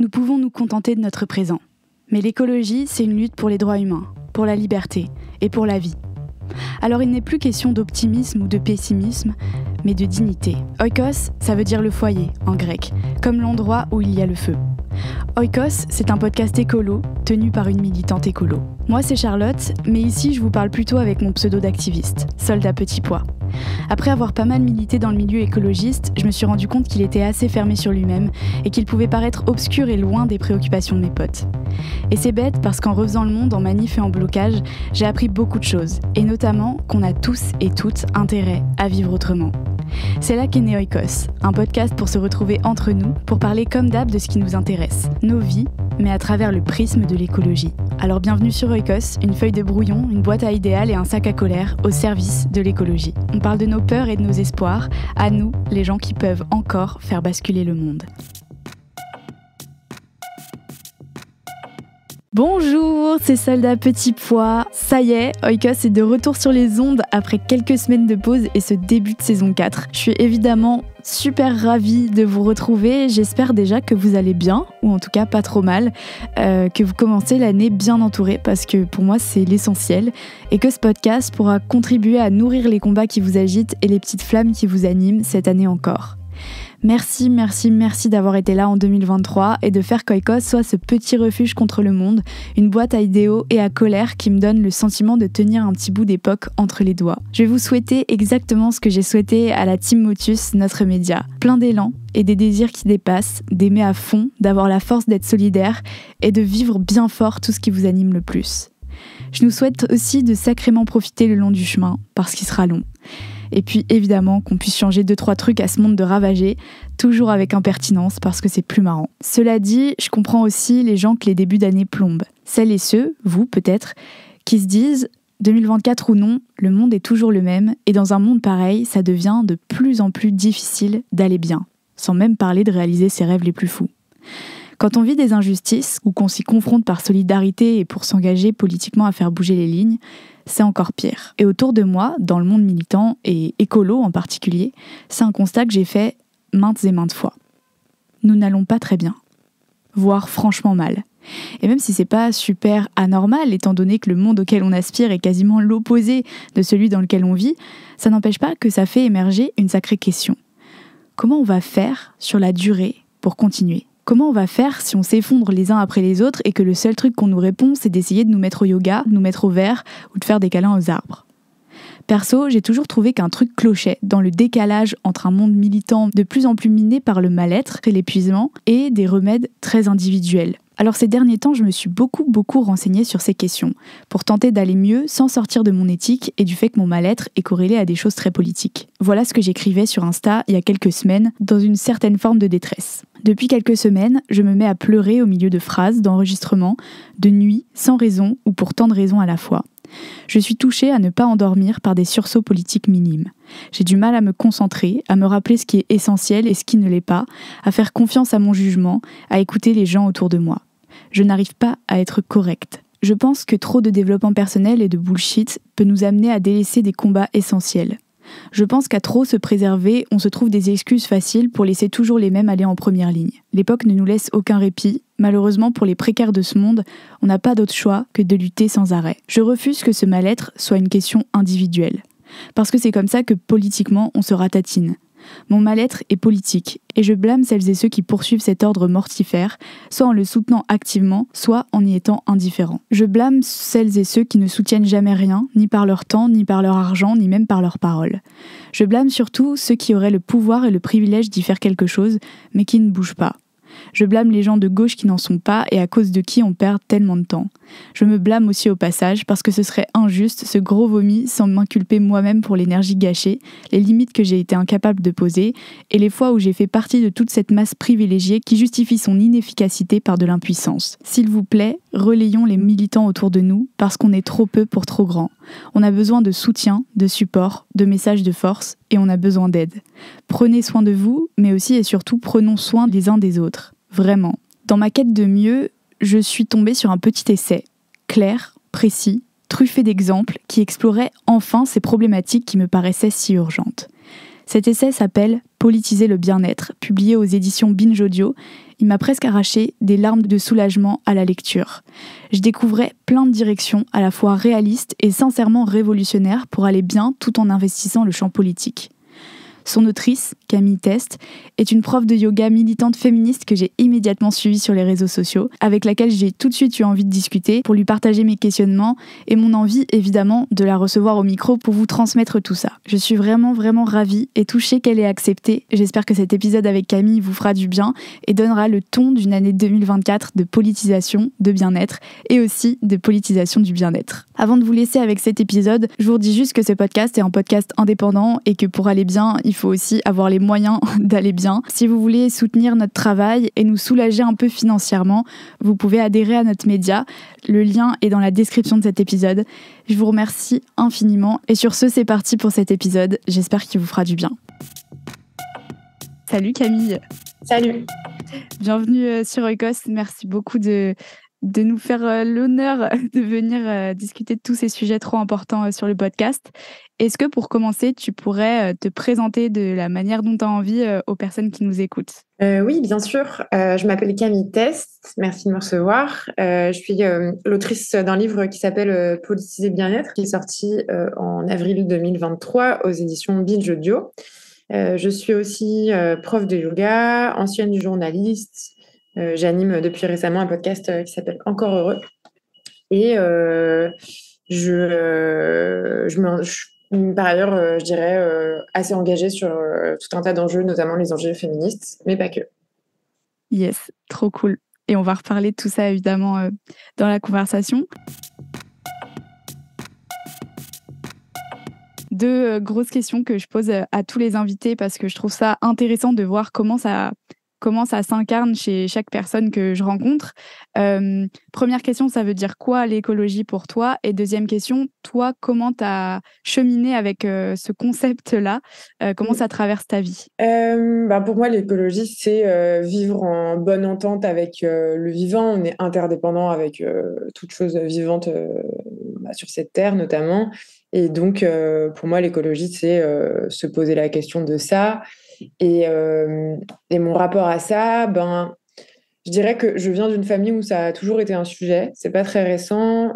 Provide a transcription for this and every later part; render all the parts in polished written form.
Nous pouvons nous contenter de notre présent. Mais l'écologie, c'est une lutte pour les droits humains, pour la liberté et pour la vie. Alors il n'est plus question d'optimisme ou de pessimisme, mais de dignité. Oikos, ça veut dire le foyer, en grec, comme l'endroit où il y a le feu. Oikos, c'est un podcast écolo, tenu par une militante écolo. Moi, c'est Charlotte, mais ici, je vous parle plutôt avec mon pseudo d'activiste, Soldat Petit Pois. Après avoir pas mal milité dans le milieu écologiste, je me suis rendu compte qu'il était assez fermé sur lui-même et qu'il pouvait paraître obscur et loin des préoccupations de mes potes. Et c'est bête parce qu'en refaisant le monde en manif et en blocage, j'ai appris beaucoup de choses, et notamment qu'on a tous et toutes intérêt à vivre autrement. C'est là qu'est né Oikos, un podcast pour se retrouver entre nous, pour parler comme d'hab de ce qui nous intéresse, nos vies, mais à travers le prisme de l'écologie. Alors bienvenue sur Oikos, une feuille de brouillon, une boîte à idéal et un sac à colère au service de l'écologie. On parle de nos peurs et de nos espoirs, à nous, les gens qui peuvent encore faire basculer le monde. Bonjour, c'est Soldat Petit Pois. Ça y est, Oikos est de retour sur les ondes après quelques semaines de pause et ce début de saison 4. Je suis évidemment super ravie de vous retrouver. J'espère déjà que vous allez bien, ou en tout cas pas trop mal, que vous commencez l'année bien entourée, parce que pour moi c'est l'essentiel, et que ce podcast pourra contribuer à nourrir les combats qui vous agitent et les petites flammes qui vous animent cette année encore. Merci d'avoir été là en 2023 et de faire qu'Oikos soit ce petit refuge contre le monde, une boîte à idéaux et à colère qui me donne le sentiment de tenir un petit bout d'époque entre les doigts. Je vais vous souhaiter exactement ce que j'ai souhaité à la Team Motus, notre média. Plein d'élan et des désirs qui dépassent, d'aimer à fond, d'avoir la force d'être solidaire et de vivre bien fort tout ce qui vous anime le plus. Je nous souhaite aussi de sacrément profiter le long du chemin, parce qu'il sera long. Et puis évidemment qu'on puisse changer 2-3 trucs à ce monde de ravagés, toujours avec impertinence parce que c'est plus marrant. Cela dit, je comprends aussi les gens que les débuts d'année plombent. Celles et ceux, vous peut-être, qui se disent 2024 ou non, le monde est toujours le même et dans un monde pareil, ça devient de plus en plus difficile d'aller bien, sans même parler de réaliser ses rêves les plus fous. Quand on vit des injustices ou qu'on s'y confronte par solidarité et pour s'engager politiquement à faire bouger les lignes, c'est encore pire. Et autour de moi, dans le monde militant et écolo en particulier, c'est un constat que j'ai fait maintes et maintes fois. Nous n'allons pas très bien, voire franchement mal. Et même si c'est pas super anormal, étant donné que le monde auquel on aspire est quasiment l'opposé de celui dans lequel on vit, ça n'empêche pas que ça fait émerger une sacrée question. Comment on va faire sur la durée pour continuer ? Comment on va faire si on s'effondre les uns après les autres et que le seul truc qu'on nous répond, c'est d'essayer de nous mettre au yoga, de nous mettre au vert ou de faire des câlins aux arbres ? Perso, j'ai toujours trouvé qu'un truc clochait dans le décalage entre un monde militant de plus en plus miné par le mal-être et l'épuisement et des remèdes très individuels. Alors ces derniers temps, je me suis beaucoup renseignée sur ces questions pour tenter d'aller mieux sans sortir de mon éthique et du fait que mon mal-être est corrélé à des choses très politiques. Voilà ce que j'écrivais sur Insta il y a quelques semaines dans une certaine forme de détresse. Depuis quelques semaines, je me mets à pleurer au milieu de phrases, d'enregistrements, de nuits, sans raison ou pour tant de raisons à la fois. Je suis touchée à ne pas endormir par des sursauts politiques minimes. J'ai du mal à me concentrer, à me rappeler ce qui est essentiel et ce qui ne l'est pas, à faire confiance à mon jugement, à écouter les gens autour de moi. Je n'arrive pas à être correcte. Je pense que trop de développement personnel et de bullshit peut nous amener à délaisser des combats essentiels. Je pense qu'à trop se préserver, on se trouve des excuses faciles pour laisser toujours les mêmes aller en première ligne. L'époque ne nous laisse aucun répit. Malheureusement, pour les précaires de ce monde, on n'a pas d'autre choix que de lutter sans arrêt. Je refuse que ce mal-être soit une question individuelle. Parce que c'est comme ça que politiquement, on se ratatine. Mon mal-être est politique, et je blâme celles et ceux qui poursuivent cet ordre mortifère, soit en le soutenant activement, soit en y étant indifférents. Je blâme celles et ceux qui ne soutiennent jamais rien, ni par leur temps, ni par leur argent, ni même par leurs paroles. Je blâme surtout ceux qui auraient le pouvoir et le privilège d'y faire quelque chose, mais qui ne bougent pas. Je blâme les gens de gauche qui n'en sont pas et à cause de qui on perd tellement de temps. Je me blâme aussi au passage parce que ce serait injuste, ce gros vomi, sans m'inculper moi-même pour l'énergie gâchée, les limites que j'ai été incapable de poser et les fois où j'ai fait partie de toute cette masse privilégiée qui justifie son inefficacité par de l'impuissance. S'il vous plaît, relayons les militants autour de nous parce qu'on est trop peu pour trop grand. On a besoin de soutien, de support, de messages de force et on a besoin d'aide. Prenez soin de vous, mais aussi et surtout prenons soin les uns des autres. Vraiment. Dans ma quête de mieux, je suis tombée sur un petit essai, clair, précis, truffé d'exemples, qui explorait enfin ces problématiques qui me paraissaient si urgentes. Cet essai s'appelle « Politiser le bien-être », publié aux éditions Binge Audio. Il m'a presque arraché des larmes de soulagement à la lecture. Je découvrais plein de directions à la fois réalistes et sincèrement révolutionnaires pour aller bien tout en investissant le champ politique. Son autrice, Camille Test, est une prof de yoga militante féministe que j'ai immédiatement suivie sur les réseaux sociaux, avec laquelle j'ai tout de suite eu envie de discuter pour lui partager mes questionnements et mon envie, évidemment, de la recevoir au micro pour vous transmettre tout ça. Je suis vraiment ravie et touchée qu'elle ait accepté. J'espère que cet épisode avec Camille vous fera du bien et donnera le ton d'une année 2024 de politisation, de bien-être et aussi de politisation du bien-être. Avant de vous laisser avec cet épisode, je vous redis juste que ce podcast est un podcast indépendant et que pour aller bien, il faut aussi avoir les moyens d'aller bien. Si vous voulez soutenir notre travail et nous soulager un peu financièrement, vous pouvez adhérer à notre média. Le lien est dans la description de cet épisode. Je vous remercie infiniment. Et sur ce, c'est parti pour cet épisode. J'espère qu'il vous fera du bien. Salut Camille. Salut. Bienvenue sur Oikos. Merci beaucoup de nous faire l'honneur de venir discuter de tous ces sujets trop importants sur le podcast. Est-ce que pour commencer, tu pourrais te présenter de la manière dont tu as envie aux personnes qui nous écoutent ? Oui, bien sûr. Je m'appelle Camille Test. Merci de me recevoir. Je suis l'autrice d'un livre qui s'appelle Politiser bien-être, qui est sorti en avril 2023 aux éditions Binge Audio. Je suis aussi prof de yoga, ancienne journaliste. J'anime depuis récemment un podcast qui s'appelle Encore Heureux. Et par ailleurs, je dirais assez engagée sur tout un tas d'enjeux, notamment les enjeux féministes, mais pas que. Yes, trop cool. Et on va reparler de tout ça, évidemment, dans la conversation. Deux grosses questions que je pose à tous les invités parce que je trouve ça intéressant de voir comment ça s'incarne chez chaque personne que je rencontre. Première question, ça veut dire quoi l'écologie pour toi ? Et deuxième question, toi, comment tu as cheminé avec ce concept-là ? Comment ça traverse ta vie ? Pour moi, l'écologie, c'est vivre en bonne entente avec le vivant. On est interdépendant avec toute chose vivante sur cette terre, notamment. Et donc, pour moi, l'écologie, c'est se poser la question de ça. Et mon rapport à ça, je dirais que je viens d'une famille où ça a toujours été un sujet. C'est pas très récent.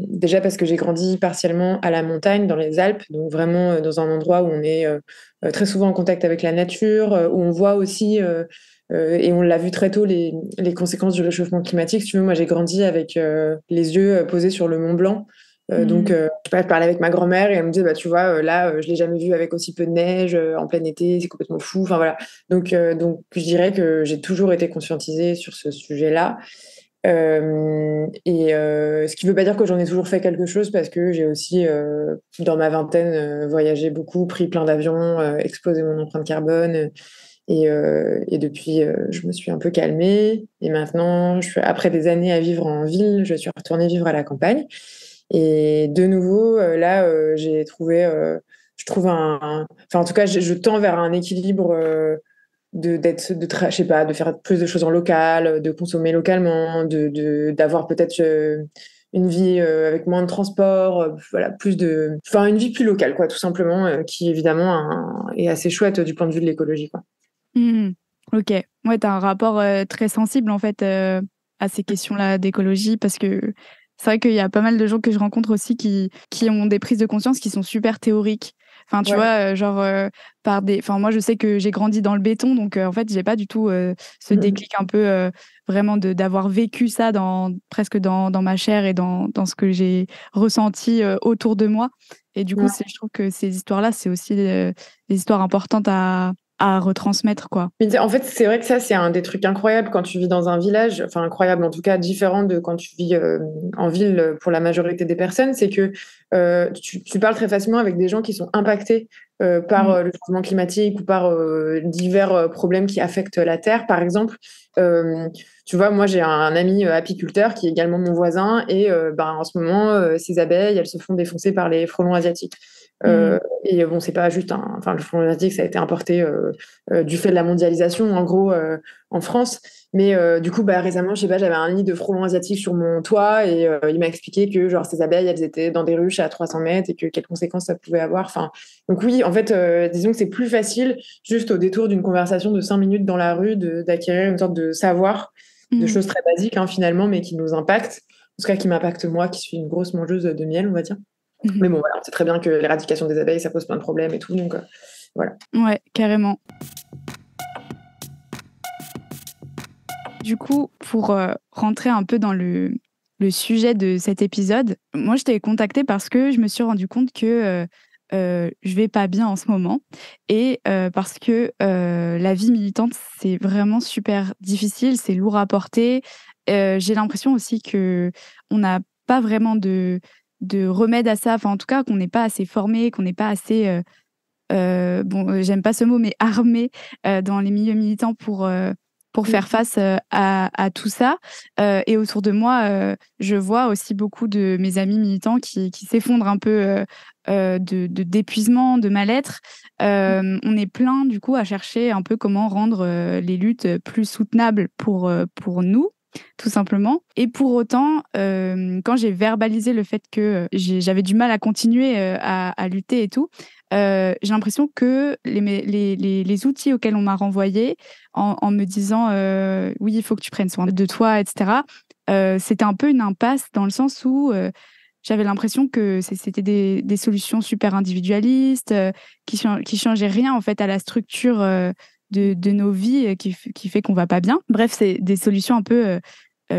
Déjà parce que j'ai grandi partiellement à la montagne, dans les Alpes, donc vraiment dans un endroit où on est très souvent en contact avec la nature, où on voit aussi, et on l'a vu très tôt, les conséquences du réchauffement climatique. Si tu veux, moi j'ai grandi avec les yeux posés sur le Mont Blanc. Donc, je parlais avec ma grand-mère et elle me disait, tu vois, là, je l'ai jamais vu avec aussi peu de neige en plein été, c'est complètement fou. Enfin voilà. Donc, je dirais que j'ai toujours été conscientisée sur ce sujet-là. Ce qui veut pas dire que j'en ai toujours fait quelque chose parce que j'ai aussi, dans ma vingtaine, voyagé beaucoup, pris plein d'avions, explosé mon empreinte carbone. Et depuis, je me suis un peu calmée. Et maintenant, après des années à vivre en ville, je suis retournée vivre à la campagne. Et de nouveau, là, j'ai trouvé, je trouve enfin, en tout cas, je tends vers un équilibre je sais pas, de faire plus de choses en local, de consommer localement, d'avoir peut-être une vie avec moins de transport, voilà, une vie plus locale, quoi, tout simplement, qui évidemment est assez chouette du point de vue de l'écologie, quoi. Ok, ouais, t'as un rapport très sensible en fait à ces questions-là d'écologie parce que c'est vrai qu'il y a pas mal de gens que je rencontre aussi qui ont des prises de conscience qui sont super théoriques. Enfin, tu vois, moi, je sais que j'ai grandi dans le béton, donc en fait, j'ai pas du tout ce déclic un peu vraiment d'avoir vécu ça presque dans ma chair et dans ce que j'ai ressenti autour de moi. Et du coup, je trouve que ces histoires-là, c'est aussi des histoires importantes à retransmettre, quoi. Mais en fait, c'est vrai que ça, c'est un des trucs incroyables quand tu vis dans un village, enfin incroyable en tout cas, différent de quand tu vis en ville pour la majorité des personnes, c'est que tu parles très facilement avec des gens qui sont impactés par le changement climatique ou par divers problèmes qui affectent la Terre, par exemple. Tu vois, moi, j'ai un ami apiculteur qui est également mon voisin et en ce moment, ses abeilles, elles se font défoncer par les frelons asiatiques. Mhm. Et bon, c'est pas juste enfin, le frelon asiatique, ça a été importé du fait de la mondialisation, en gros, en France. Mais du coup, récemment, je sais pas, j'avais un nid de frelons asiatiques sur mon toit et il m'a expliqué que genre ces abeilles, elles étaient dans des ruches à 300 mètres et que quelles conséquences ça pouvait avoir. Enfin, donc oui, en fait, disons que c'est plus facile, juste au détour d'une conversation de 5 minutes dans la rue, d'acquérir une sorte de savoir, de Mhm. choses très basiques hein, finalement, mais qui nous impactent. En tout cas, qui m'impacte moi, qui suis une grosse mangeuse de miel, on va dire. Mais Mhm. bon, voilà, on sait très bien que l'éradication des abeilles, ça pose plein de problèmes et tout, donc voilà. Ouais, carrément. Du coup, pour rentrer un peu dans le sujet de cet épisode, moi, je t'ai contacté parce que je me suis rendu compte que je vais pas bien en ce moment et parce que la vie militante, c'est vraiment super difficile, c'est lourd à porter. J'ai l'impression aussi que on n'a pas vraiment de remède à ça, enfin en tout cas qu'on n'est pas assez formé, qu'on n'est pas assez j'aime pas ce mot, mais armé dans les milieux militants pour Mm. faire face à tout ça. Et autour de moi, je vois aussi beaucoup de mes amis militants qui s'effondrent un peu d'épuisement, de mal-être. On est plein, du coup, à chercher un peu comment rendre les luttes plus soutenables pour nous. Tout simplement. Et pour autant, quand j'ai verbalisé le fait que j'avais du mal à continuer à lutter et tout, j'ai l'impression que les outils auxquels on m'a renvoyé en me disant oui, il faut que tu prennes soin de toi, etc., c'était un peu une impasse dans le sens où j'avais l'impression que c'était des solutions super individualistes qui changeaient rien en fait à la structure de nos vies qui fait qu'on va pas bien. Bref, c'est des solutions un peu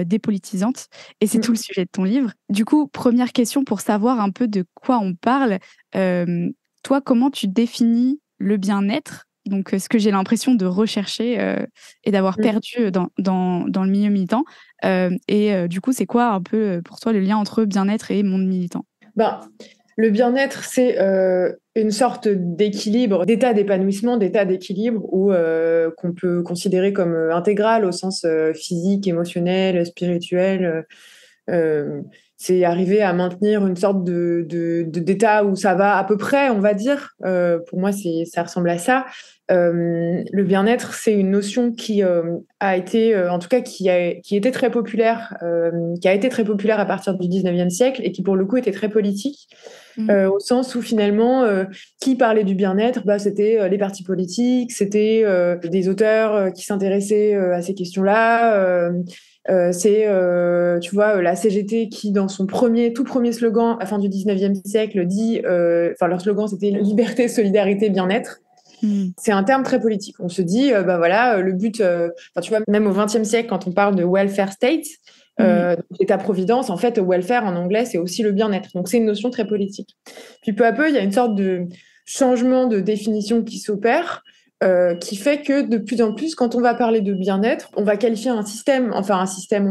dépolitisantes. Et c'est tout le sujet de ton livre. Du coup, première question pour savoir un peu de quoi on parle. Euh, Toi, comment tu définis le bien-être? Donc, ce que j'ai l'impression de rechercher et d'avoir Mm. perdu dans le milieu militant. Du coup, c'est quoi un peu pour toi le lien entre bien-être et monde militant? Ben, le bien-être, c'est une sorte d'équilibre, d'état d'épanouissement, d'état d'équilibre qu'on peut considérer comme intégral au sens physique, émotionnel, spirituel. Euh, c'est arriver à maintenir une sorte d'état où ça va à peu près, on va dire. Pour moi, ça ressemble à ça. Le bien-être, c'est une notion qui a été, en tout cas, qui était très populaire, qui a été très populaire à partir du 19e siècle et qui, pour le coup, était très politique. Mm. Au sens où finalement, qui parlait du bien-être, c'était les partis politiques, c'était des auteurs qui s'intéressaient à ces questions-là. C'est, tu vois, la CGT qui, dans son tout premier slogan, à la fin du 19e siècle, dit, enfin, leur slogan, c'était liberté, solidarité, bien-être. Mm. C'est un terme très politique. On se dit, voilà, le but, enfin, tu vois, même au XXe siècle, quand on parle de welfare state, Mm. l'État-providence, en fait, welfare en anglais, c'est aussi le bien-être. Donc, c'est une notion très politique. Puis, peu à peu, il y a une sorte de changement de définition qui s'opère, qui fait que de plus en plus, quand on va parler de bien-être, on va qualifier on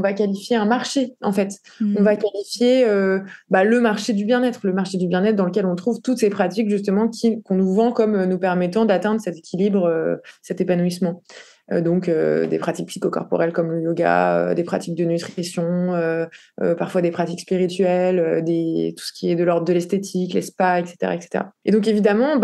va qualifier un marché, en fait. On Mm. va qualifier le marché du bien-être, dans lequel on trouve toutes ces pratiques, justement, qu'on nous vend comme nous permettant d'atteindre cet équilibre, cet épanouissement. Donc, des pratiques psychocorporelles comme le yoga, des pratiques de nutrition, parfois des pratiques spirituelles, tout ce qui est de l'ordre de l'esthétique, les spas, etc., etc. Et donc, évidemment,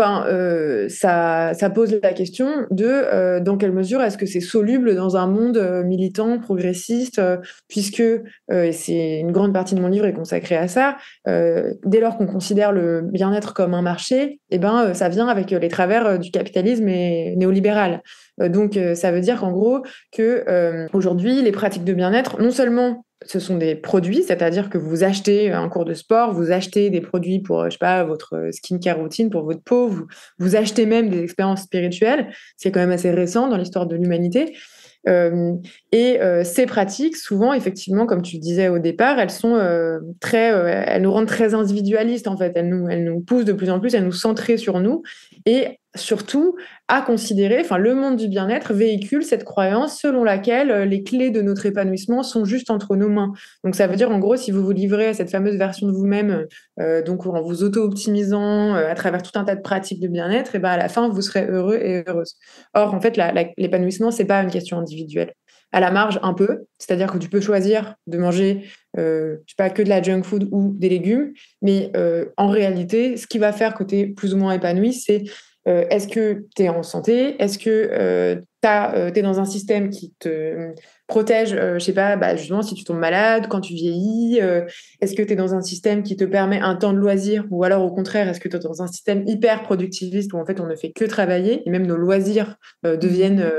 ça pose la question de dans quelle mesure est-ce que c'est soluble dans un monde militant, progressiste, puisque, et c'est une grande partie de mon livre est consacrée à ça, dès lors qu'on considère le bien-être comme un marché, ça vient avec les travers du capitalisme néolibéral. Donc, ça veut dire qu'en gros, aujourd'hui, les pratiques de bien-être, non seulement ce sont des produits, c'est-à-dire que vous achetez un cours de sport, vous achetez des produits pour, je sais pas, votre skincare routine, pour votre peau, vous achetez même des expériences spirituelles, c'est quand même assez récent dans l'histoire de l'humanité. Ces pratiques, souvent, effectivement, comme tu le disais au départ, elles sont elles nous rendent très individualistes en fait. Elles nous poussent de plus en plus à nous centrer sur nous et surtout à considérer, enfin, le monde du bien-être véhicule cette croyance selon laquelle les clés de notre épanouissement sont juste entre nos mains. Donc, ça veut dire en gros, si vous vous livrez à cette fameuse version de vous-même, donc en vous auto-optimisant à travers tout un tas de pratiques de bien-être, et ben à la fin, vous serez heureux et heureuse. Or, en fait, l'épanouissement, c'est pas une question individuelle. à la marge un peu, c'est-à-dire que tu peux choisir de manger, je sais pas, que de la junk food ou des légumes, mais en réalité, ce qui va faire que tu es plus ou moins épanoui, c'est est-ce que tu es en santé? Est-ce que tu es dans un système qui te protège, je sais pas, bah, justement, si tu tombes malade, quand tu vieillis? Est-ce que tu es dans un système qui te permet un temps de loisir? Ou alors, au contraire, est-ce que tu es dans un système hyper productiviste où en fait, on ne fait que travailler et même nos loisirs deviennent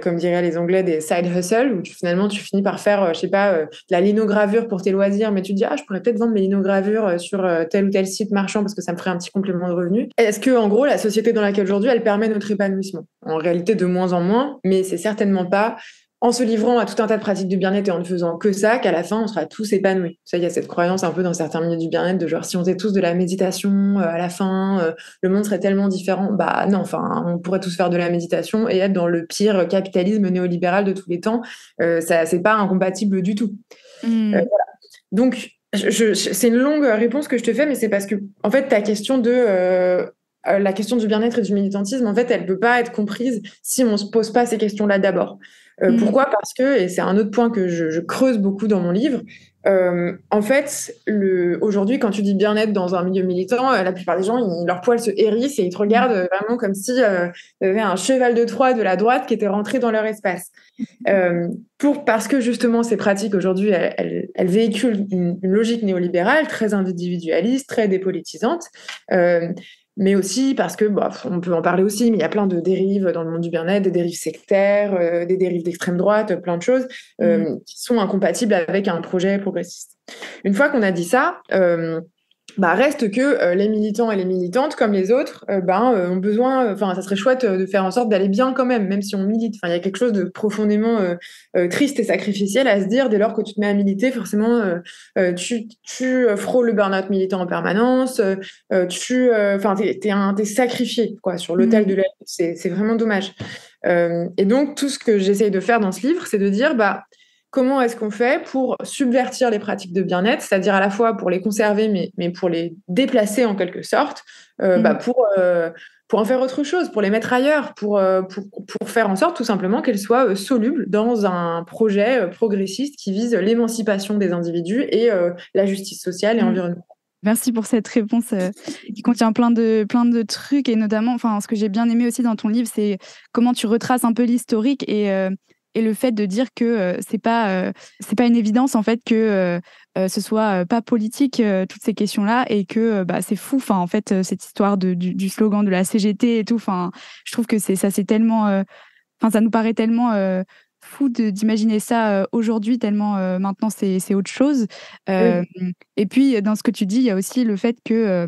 comme diraient les Anglais, des side hustles, où finalement tu finis par faire, je sais pas, de la linogravure pour tes loisirs, mais tu te dis, ah, je pourrais peut-être vendre mes linogravures sur tel ou tel site marchand parce que ça me ferait un petit complément de revenu. Est-ce que, en gros, la société dans laquelle aujourd'hui, elle permet notre épanouissement? En réalité, de moins en moins, mais c'est certainement pas en se livrant à tout un tas de pratiques du bien-être et en ne faisant que ça, qu'à la fin, on sera tous épanouis. Ça, il y a cette croyance un peu dans certains milieux du bien-être de genre, si on faisait tous de la méditation, à la fin, le monde serait tellement différent. Bah non, enfin, on pourrait tous faire de la méditation et être dans le pire capitalisme néolibéral de tous les temps. Ça, c'est pas incompatible du tout. Voilà. Donc, c'est une longue réponse que je te fais, mais c'est parce que, en fait, ta question la question du bien-être et du militantisme, en fait, elle peut pas être comprise si on se pose pas ces questions-là d'abord. Pourquoi? Parce que, et c'est un autre point que je creuse beaucoup dans mon livre, en fait, aujourd'hui, quand tu dis bien-être dans un milieu militant, la plupart des gens, leurs poils se hérissent et ils te regardent vraiment comme si il y avait un cheval de Troie de la droite qui était rentré dans leur espace. Parce que justement, ces pratiques aujourd'hui, elles véhiculent une logique néolibérale très individualiste, très dépolitisante. Mais aussi parce que, on peut en parler aussi, mais il y a plein de dérives dans le monde du bien-être, des dérives sectaires, des dérives d'extrême droite, plein de choses qui sont incompatibles avec un projet progressiste. Une fois qu'on a dit ça, reste que les militants et les militantes, comme les autres, ont besoin. Enfin, ça serait chouette de faire en sorte d'aller bien quand même si on milite. Enfin, il y a quelque chose de profondément triste et sacrificiel à se dire dès lors que tu te mets à militer, forcément, tu frôles le burn-out militant en permanence. T'es sacrifié quoi sur l'autel de la. C'est vraiment dommage. Et donc tout ce que j'essaye de faire dans ce livre, c'est de dire comment est-ce qu'on fait pour subvertir les pratiques de bien-être, c'est-à-dire à la fois pour les conserver, mais pour les déplacer en quelque sorte, pour en faire autre chose, pour les mettre ailleurs, pour faire en sorte tout simplement qu'elles soient solubles dans un projet progressiste qui vise l'émancipation des individus et la justice sociale et environnementale. Merci pour cette réponse qui contient plein de trucs et notamment, ce que j'ai bien aimé aussi dans ton livre, c'est comment tu retraces un peu l'historique et le fait de dire que c'est pas une évidence en fait que ce soit pas politique toutes ces questions-là et que c'est fou. En fait, cette histoire du slogan de la CGT et tout. Je trouve que c'est tellement. Ça nous paraît tellement fou d'imaginer ça aujourd'hui, tellement maintenant c'est autre chose. Et puis dans ce que tu dis, il y a aussi le fait que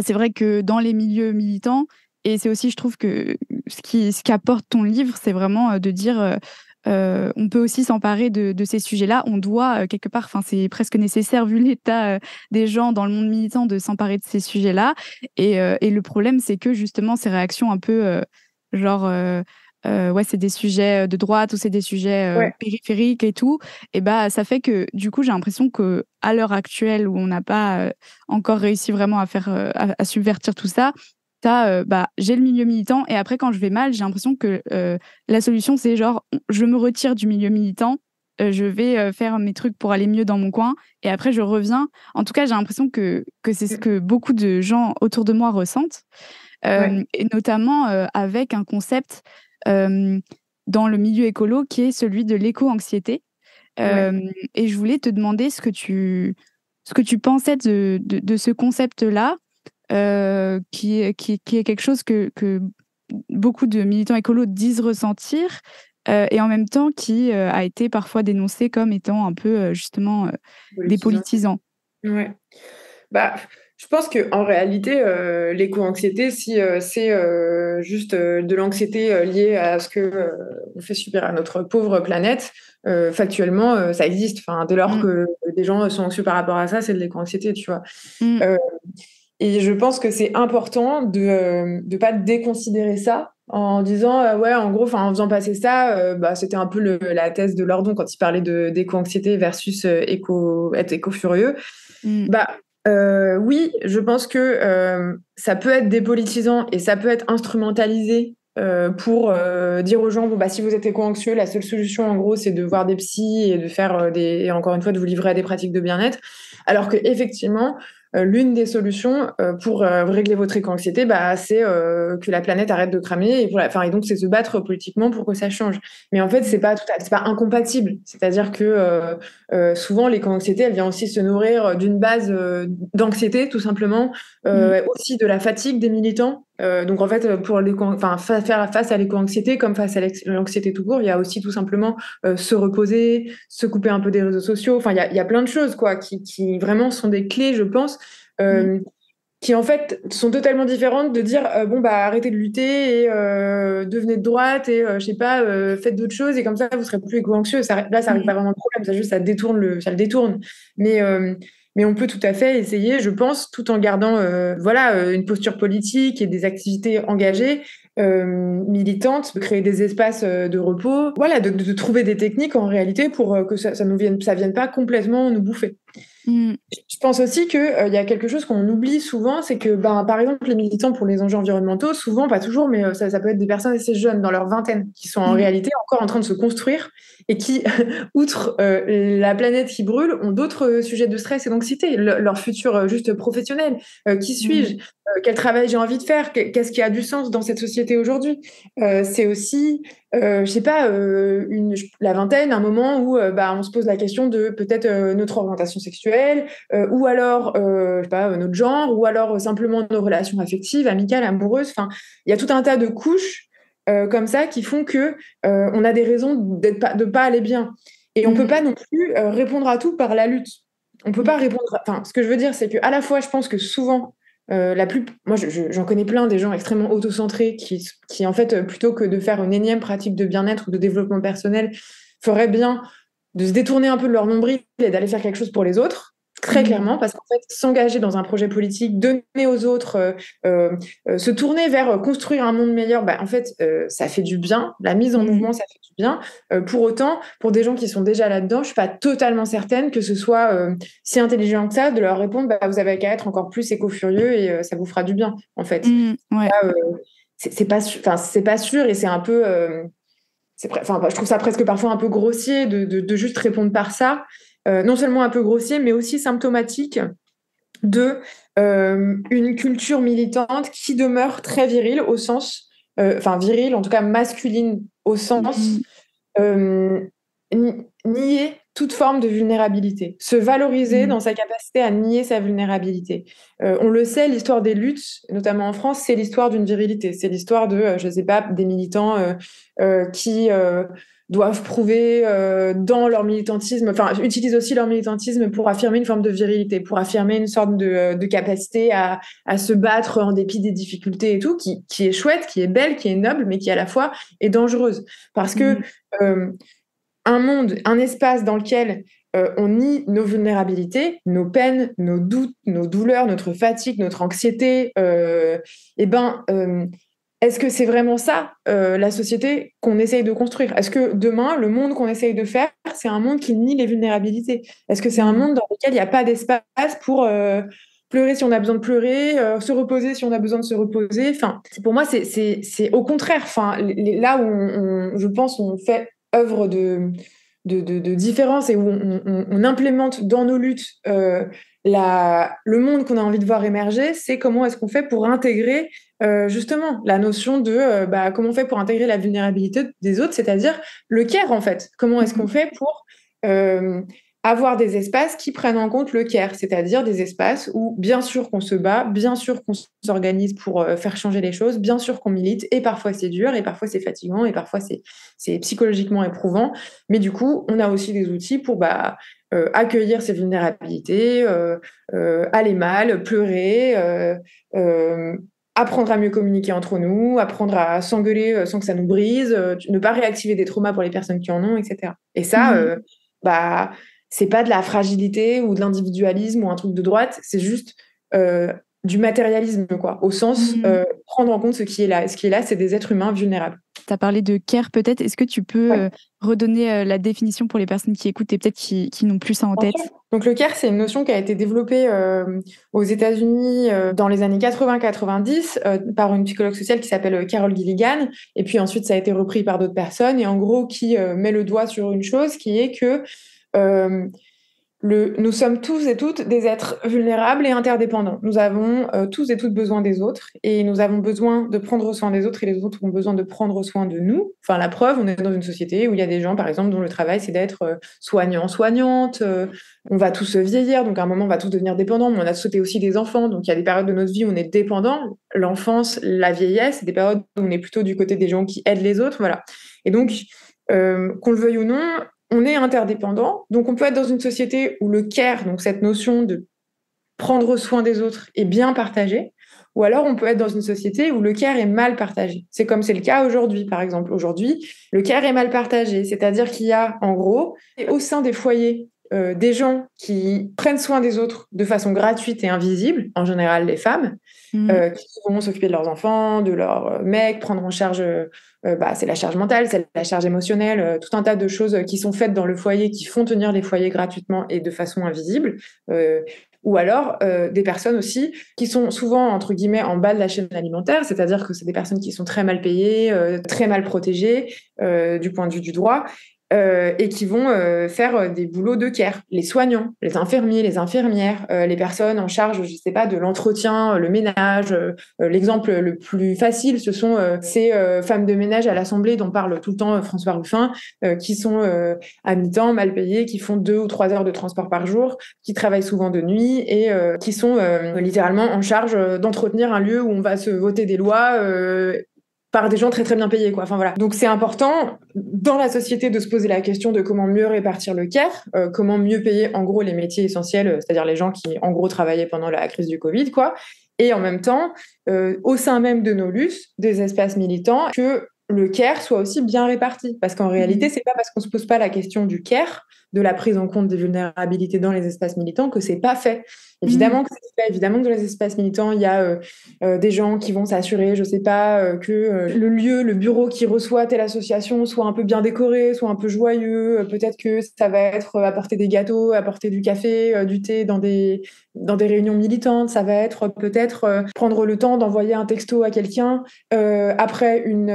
c'est vrai que dans les milieux militants, et c'est aussi, je trouve que ce qu'apporte ton livre, c'est vraiment de dire on peut aussi s'emparer de ces sujets-là. On doit, quelque part, c'est presque nécessaire, vu l'état des gens dans le monde militant, de s'emparer de ces sujets-là. Et le problème, c'est que justement, ces réactions un peu c'est des sujets de droite ou c'est des sujets périphériques et tout, et ça fait que du coup j'ai l'impression que à l'heure actuelle où on n'a pas encore réussi vraiment à faire à subvertir tout ça, j'ai le milieu militant et après quand je vais mal j'ai l'impression que la solution c'est genre je me retire du milieu militant, je vais faire mes trucs pour aller mieux dans mon coin et après je reviens. En tout cas j'ai l'impression que c'est ce que beaucoup de gens autour de moi ressentent, et notamment avec un concept dans le milieu écolo qui est celui de l'éco-anxiété. Et je voulais te demander ce que tu pensais de ce concept-là, qui est quelque chose que beaucoup de militants écolos disent ressentir, et en même temps qui a été parfois dénoncé comme étant un peu justement dépolitisant. Ouais. Je pense qu'en réalité, l'éco-anxiété, si c'est juste de l'anxiété liée à ce que on fait subir à notre pauvre planète, factuellement, ça existe. Enfin, dès lors que des gens sont anxieux par rapport à ça, c'est de l'éco-anxiété, tu vois. Et je pense que c'est important de pas déconsidérer ça en disant en gros, en faisant passer ça, c'était un peu la thèse de Lordon quand il parlait d'éco-anxiété versus être éco-furieux. Oui, je pense que ça peut être dépolitisant et ça peut être instrumentalisé pour dire aux gens, bon, bah, si vous êtes éco-anxieux, la seule solution, en gros, c'est de voir des psys et de faire et encore une fois, de vous livrer à des pratiques de bien-être. Alors que effectivement, l'une des solutions pour régler votre éco-anxiété, bah, c'est que la planète arrête de cramer. Et donc, c'est se battre politiquement pour que ça change. Mais en fait, c'est pas incompatible. C'est-à-dire que souvent, l'éco-anxiété, elle vient aussi se nourrir d'une base d'anxiété, tout simplement, aussi de la fatigue des militants. Donc en fait, faire face à l'éco-anxiété comme face à l'anxiété tout court, il y a aussi tout simplement se reposer, se couper un peu des réseaux sociaux. Enfin, il y a plein de choses quoi, qui vraiment sont des clés, je pense, qui en fait sont totalement différentes de dire bon bah arrêtez de lutter et devenez de droite et je sais pas, faites d'autres choses et comme ça vous serez plus éco-anxieux. Ça règle pas vraiment le problème, ça le détourne. Mais on peut tout à fait essayer, je pense, tout en gardant une posture politique et des activités engagées, militantes, de créer des espaces de repos, voilà, de trouver des techniques en réalité pour que ça vienne pas complètement nous bouffer. Je pense aussi qu'il y a quelque chose qu'on oublie souvent, c'est que, par exemple, les militants pour les enjeux environnementaux, souvent, pas toujours, mais ça peut être des personnes assez jeunes, dans leur vingtaine, qui sont en réalité encore en train de se construire et qui, outre la planète qui brûle, ont d'autres sujets de stress et d'anxiété, leur futur juste professionnel. Qui suis-je? Quel travail j'ai envie de faire? Qu'est-ce qui a du sens dans cette société aujourd'hui? C'est aussi... je sais pas, la vingtaine, un moment où on se pose la question de peut-être notre orientation sexuelle, ou alors, je sais pas, notre genre, ou alors simplement nos relations affectives, amicales, amoureuses. Enfin, il y a tout un tas de couches comme ça qui font que on a des raisons de pas aller bien. Et on peut pas non plus répondre à tout par la lutte. On peut pas répondre. Enfin, ce que je veux dire, c'est que à la fois, je pense que souvent moi, j'en connais plein des gens extrêmement autocentrés qui, en fait, plutôt que de faire une énième pratique de bien-être ou de développement personnel, feraient bien de se détourner un peu de leur nombril et d'aller faire quelque chose pour les autres, très clairement, parce qu'en fait, s'engager dans un projet politique, donner aux autres, se tourner vers construire un monde meilleur, en fait, ça fait du bien. La mise en mouvement, ça fait du bien. Pour autant, pour des gens qui sont déjà là-dedans, je suis pas totalement certaine que ce soit si intelligent que ça de leur répondre vous avez qu'à être encore plus éco-furieux et ça vous fera du bien, en fait. Là, c'est pas sûr et c'est un peu... je trouve ça presque parfois un peu grossier de juste répondre par ça. Non seulement un peu grossier, mais aussi symptomatique de une culture militante qui demeure très virile au sens, virile, en tout cas masculine au sens nier toute forme de vulnérabilité, se valoriser dans sa capacité à nier sa vulnérabilité. On le sait, l'histoire des luttes, notamment en France, c'est l'histoire d'une virilité. C'est l'histoire de, je sais pas, des militants qui doivent prouver dans leur militantisme, utilisent aussi leur militantisme pour affirmer une forme de virilité, pour affirmer une sorte de capacité à se battre en dépit des difficultés et tout, qui est chouette, qui est belle, qui est noble, mais qui à la fois est dangereuse. Parce que un monde, un espace dans lequel on nie nos vulnérabilités, nos peines, nos doutes, nos douleurs, notre fatigue, notre anxiété, est-ce que c'est vraiment ça, la société qu'on essaye de construire? Est-ce que demain, le monde qu'on essaye de faire, c'est un monde qui nie les vulnérabilités? Est-ce que c'est un monde dans lequel il n'y a pas d'espace pour pleurer si on a besoin de pleurer, se reposer si on a besoin de se reposer? Enfin, pour moi, c'est au contraire. Enfin, là où je pense, on fait œuvre de différence et où on implémente dans nos luttes le monde qu'on a envie de voir émerger, c'est comment est-ce qu'on fait pour intégrer justement la notion de comment on fait pour intégrer la vulnérabilité des autres, c'est-à-dire le care en fait. Comment est-ce qu'on fait pour avoir des espaces qui prennent en compte le care, c'est-à-dire des espaces où bien sûr qu'on se bat, bien sûr qu'on s'organise pour faire changer les choses, bien sûr qu'on milite, et parfois c'est dur, et parfois c'est fatigant, et parfois c'est psychologiquement éprouvant, mais du coup on a aussi des outils pour accueillir ces vulnérabilités, aller mal, pleurer, apprendre à mieux communiquer entre nous, apprendre à s'engueuler sans que ça nous brise, ne pas réactiver des traumas pour les personnes qui en ont, etc. Et ça, c'est pas de la fragilité ou de l'individualisme ou un truc de droite, c'est juste du matérialisme, quoi, au sens Mmh. prendre en compte ce qui est là. Ce qui est là, c'est des êtres humains vulnérables. Tu as parlé de care peut-être. Est-ce que tu peux Ouais. redonner la définition pour les personnes qui écoutent et peut-être qui n'ont plus ça en Bien tête? sûr. Donc le care, c'est une notion qui a été développée aux États-Unis dans les années 80-90 par une psychologue sociale qui s'appelle Carol Gilligan. Et puis ensuite, ça a été repris par d'autres personnes. Et en gros, qui met le doigt sur une chose qui est que euh, nous sommes tous et toutes des êtres vulnérables et interdépendants. Nous avons tous et toutes besoin des autres et nous avons besoin de prendre soin des autres et les autres ont besoin de prendre soin de nous. Enfin, la preuve, on est dans une société où il y a des gens, par exemple, dont le travail, c'est d'être soignant, soignante. On va tous vieillir, donc à un moment, on va tous devenir dépendants, mais on a sauté aussi des enfants. Donc il y a des périodes de notre vie où on est dépendant. L'enfance, la vieillesse, c'est des périodes où on est plutôt du côté des gens qui aident les autres. Voilà. Et donc, qu'on le veuille ou non, on est interdépendant, donc on peut être dans une société où le care, donc cette notion de prendre soin des autres, est bien partagée, ou alors on peut être dans une société où le care est mal partagé. C'est comme c'est le cas aujourd'hui, par exemple. Aujourd'hui, le care est mal partagé, c'est-à-dire qu'il y a, en gros, au sein des foyers, des gens qui prennent soin des autres de façon gratuite et invisible, en général les femmes, Mmh. qui vont s'occuper de leurs enfants, de leurs mecs, prendre en charge, c'est la charge mentale, c'est la charge émotionnelle, tout un tas de choses qui sont faites dans le foyer, qui font tenir les foyers gratuitement et de façon invisible. Ou alors des personnes aussi qui sont souvent, entre guillemets, en bas de la chaîne alimentaire, c'est-à-dire que c'est des personnes qui sont très mal payées, très mal protégées du point de vue du droit, et qui vont faire des boulots de care. Les soignants, les infirmiers, les infirmières, les personnes en charge, je sais pas, de l'entretien, le ménage. L'exemple le plus facile, ce sont ces femmes de ménage à l'Assemblée dont parle tout le temps François Ruffin, qui sont à mi-temps, mal payées, qui font 2 ou 3 heures de transport par jour, qui travaillent souvent de nuit et qui sont littéralement en charge d'entretenir un lieu où on va se voter des lois par des gens très très bien payés, quoi. Enfin voilà. Donc c'est important dans la société de se poser la question de comment mieux répartir le care, comment mieux payer en gros les métiers essentiels, c'est-à-dire les gens qui en gros travaillaient pendant la crise du Covid, quoi. Et en même temps, au sein même de nos luttes, des espaces militants, que le care soit aussi bien réparti. Parce qu'en réalité, Mmh. c'est pas parce qu'on se pose pas la question du care, de la prise en compte des vulnérabilités dans les espaces militants, que c'est pas fait. Mmh. Évidemment que c'est fait, évidemment que dans les espaces militants, il y a des gens qui vont s'assurer, je sais pas, que le lieu, le bureau qui reçoit telle association soit un peu bien décoré, soit un peu joyeux. Peut-être que ça va être apporter des gâteaux, apporter du café, du thé dans des réunions militantes. Ça va être peut-être prendre le temps d'envoyer un texto à quelqu'un après une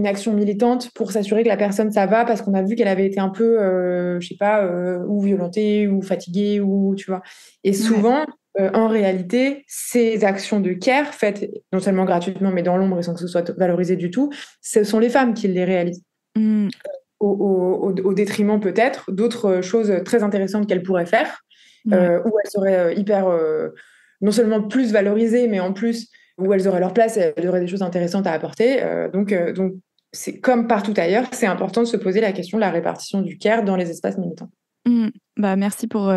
action militante pour s'assurer que la personne ça va parce qu'on a vu qu'elle avait été un peu, je sais pas, ou violentée ou fatiguée ou tu vois. Et Ouais. souvent, en réalité, ces actions de care faites non seulement gratuitement mais dans l'ombre et sans que ce soit valorisé du tout, ce sont les femmes qui les réalisent. Mmh. Au détriment peut-être d'autres choses très intéressantes qu'elles pourraient faire, Ouais. où elles seraient hyper, non seulement plus valorisées, mais en plus où elles auraient leur place et elles auraient des choses intéressantes à apporter. Donc c'est comme partout ailleurs, c'est important de se poser la question de la répartition du care dans les espaces militants. Mmh. Bah, merci pour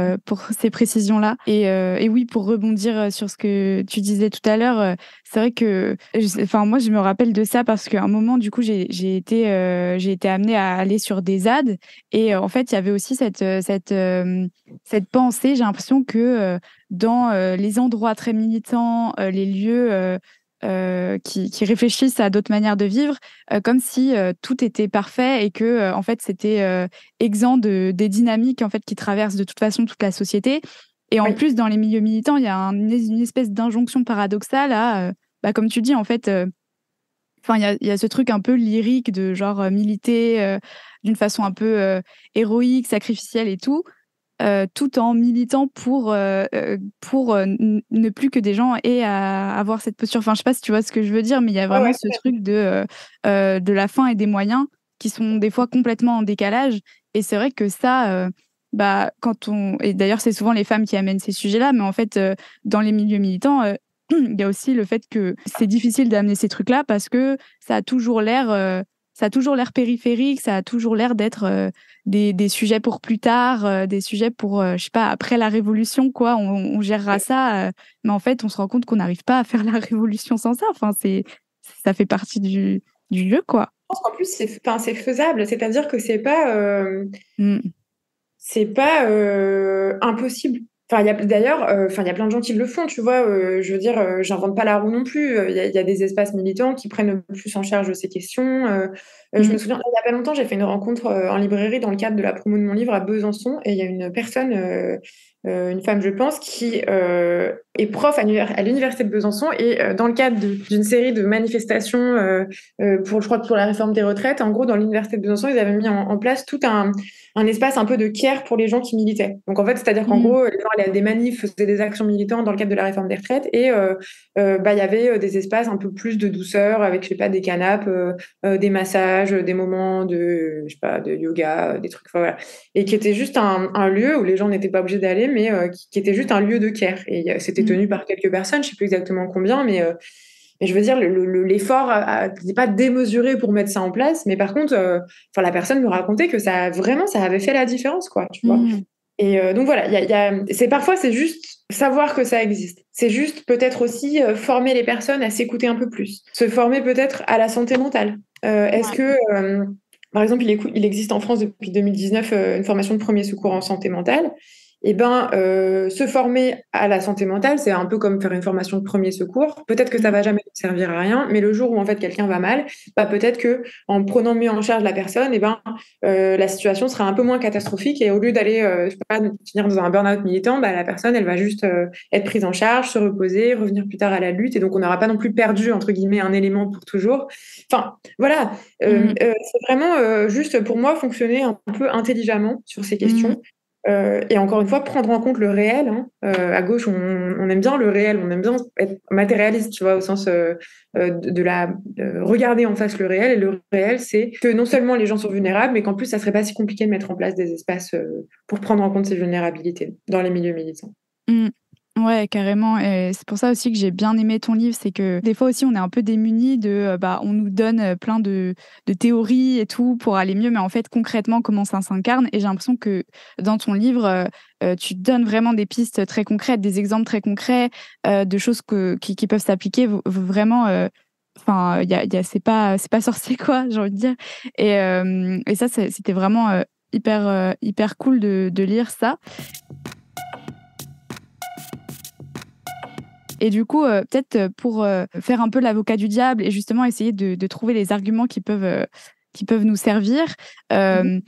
ces précisions-là et oui, pour rebondir, sur ce que tu disais tout à l'heure, c'est vrai que enfin, moi, je me rappelle de ça parce qu'à un moment, du coup, j'ai été amenée à aller sur des ZAD et en fait, il y avait aussi cette pensée, j'ai l'impression que, dans, les endroits très militants, les lieux, qui réfléchissent à d'autres manières de vivre, comme si, tout était parfait et que, en fait, c'était, exempt des dynamiques en fait qui traversent de toute façon toute la société. Et en Oui, plus, dans les milieux militants, il y a une espèce d'injonction paradoxale à, bah, comme tu dis, en fait, enfin, il y a ce truc un peu lyrique de genre, militer, d'une façon un peu, héroïque, sacrificielle et tout en militant pour, ne plus que des gens aient à avoir cette posture. Enfin, je sais pas si tu vois ce que je veux dire, mais il y a ouais, vraiment ouais, ce truc de la fin et des moyens qui sont des fois complètement en décalage et c'est vrai que ça, bah, quand on et d'ailleurs, c'est souvent les femmes qui amènent ces sujets-là, mais en fait, dans les milieux militants, il y a aussi le fait que c'est difficile d'amener ces trucs-là parce que ça a toujours l'air, ça a toujours l'air périphérique, ça a toujours l'air d'être, des sujets pour plus tard, des sujets pour, je sais pas, après la révolution quoi, on gérera ça, mais en fait, on se rend compte qu'on n'arrive pas à faire la révolution sans ça. Enfin, ça fait partie du jeu, quoi. je pense qu'en plus c'est faisable, c'est-à-dire que Mmh. c'est pas impossible. Enfin, d'ailleurs, il y a plein de gens qui le font, tu vois. Je veux dire, j'invente pas la roue non plus. Il y a des espaces militants qui prennent plus en charge ces questions. Je me Mm. souviens, il y a pas longtemps, j'ai fait une rencontre en librairie dans le cadre de la promo de mon livre à Besançon, et il y a une personne, une femme, je pense, qui est prof à l'université de Besançon, et dans le cadre d'une série de manifestations je crois que pour la réforme des retraites, en gros, dans l'université de Besançon, ils avaient mis en place tout un espace un peu de care pour les gens qui militaient. Donc en fait, c'est-à-dire qu'en Mm. gros, les gens allaient à des manifs, faisaient des actions militantes dans le cadre de la réforme des retraites, et il y avait des espaces un peu plus de douceur avec, je sais pas, des canapes, des massages, des moments de, je sais pas, de yoga, des trucs, enfin, voilà. Et qui était juste un lieu où les gens n'étaient pas obligés d'aller, mais qui était juste un lieu de care. Et c'était Mm. tenu par quelques personnes, je sais plus exactement combien, mais je veux dire, l'effort n'est pas démesuré pour mettre ça en place. Mais par contre, la personne me racontait que ça avait fait la différence, quoi, tu vois. Mm. Et donc voilà, parfois c'est juste savoir que ça existe. C'est juste peut-être aussi former les personnes à s'écouter un peu plus. Se former peut-être à la santé mentale. Est-ce Ouais. que, par exemple, il existe en France depuis 2019 une formation de premier secours en santé mentale. Eh ben, se former à la santé mentale, c'est un peu comme faire une formation de premier secours. Peut-être que ça Mm. va jamais servir à rien, mais le jour où en fait quelqu'un va mal, bah, peut-être que en prenant mieux en charge la personne, eh ben, la situation sera un peu moins catastrophique, et au lieu d'aller je sais pas, finir dans un burn-out militant, bah, la personne elle va juste être prise en charge, se reposer, revenir plus tard à la lutte, et donc on n'aura pas non plus perdu entre guillemets un élément pour toujours. Enfin voilà, Mm. c'est vraiment juste pour moi fonctionner un peu intelligemment sur ces Mm. questions. Et encore une fois, prendre en compte le réel, hein. À gauche, on aime bien le réel, on aime bien être matérialiste, tu vois, au sens de regarder en face le réel. Et le réel, c'est que non seulement les gens sont vulnérables, mais qu'en plus, ça serait pas si compliqué de mettre en place des espaces pour prendre en compte ces vulnérabilités dans les milieux militants. Mm. Ouais, carrément. Et c'est pour ça aussi que j'ai bien aimé ton livre. C'est que des fois aussi, on est un peu démunis on nous donne plein de théories et tout pour aller mieux, mais en fait, concrètement, comment ça s'incarne. Et j'ai l'impression que dans ton livre, tu donnes vraiment des pistes très concrètes, des exemples très concrets de choses qui peuvent s'appliquer vraiment. Enfin, c'est pas sorcier, quoi, j'ai envie de dire. Et ça, c'était vraiment hyper cool de lire ça. Et du coup, peut-être pour faire un peu l'avocat du diable et justement essayer de trouver les arguments qui peuvent nous servir, Mhm.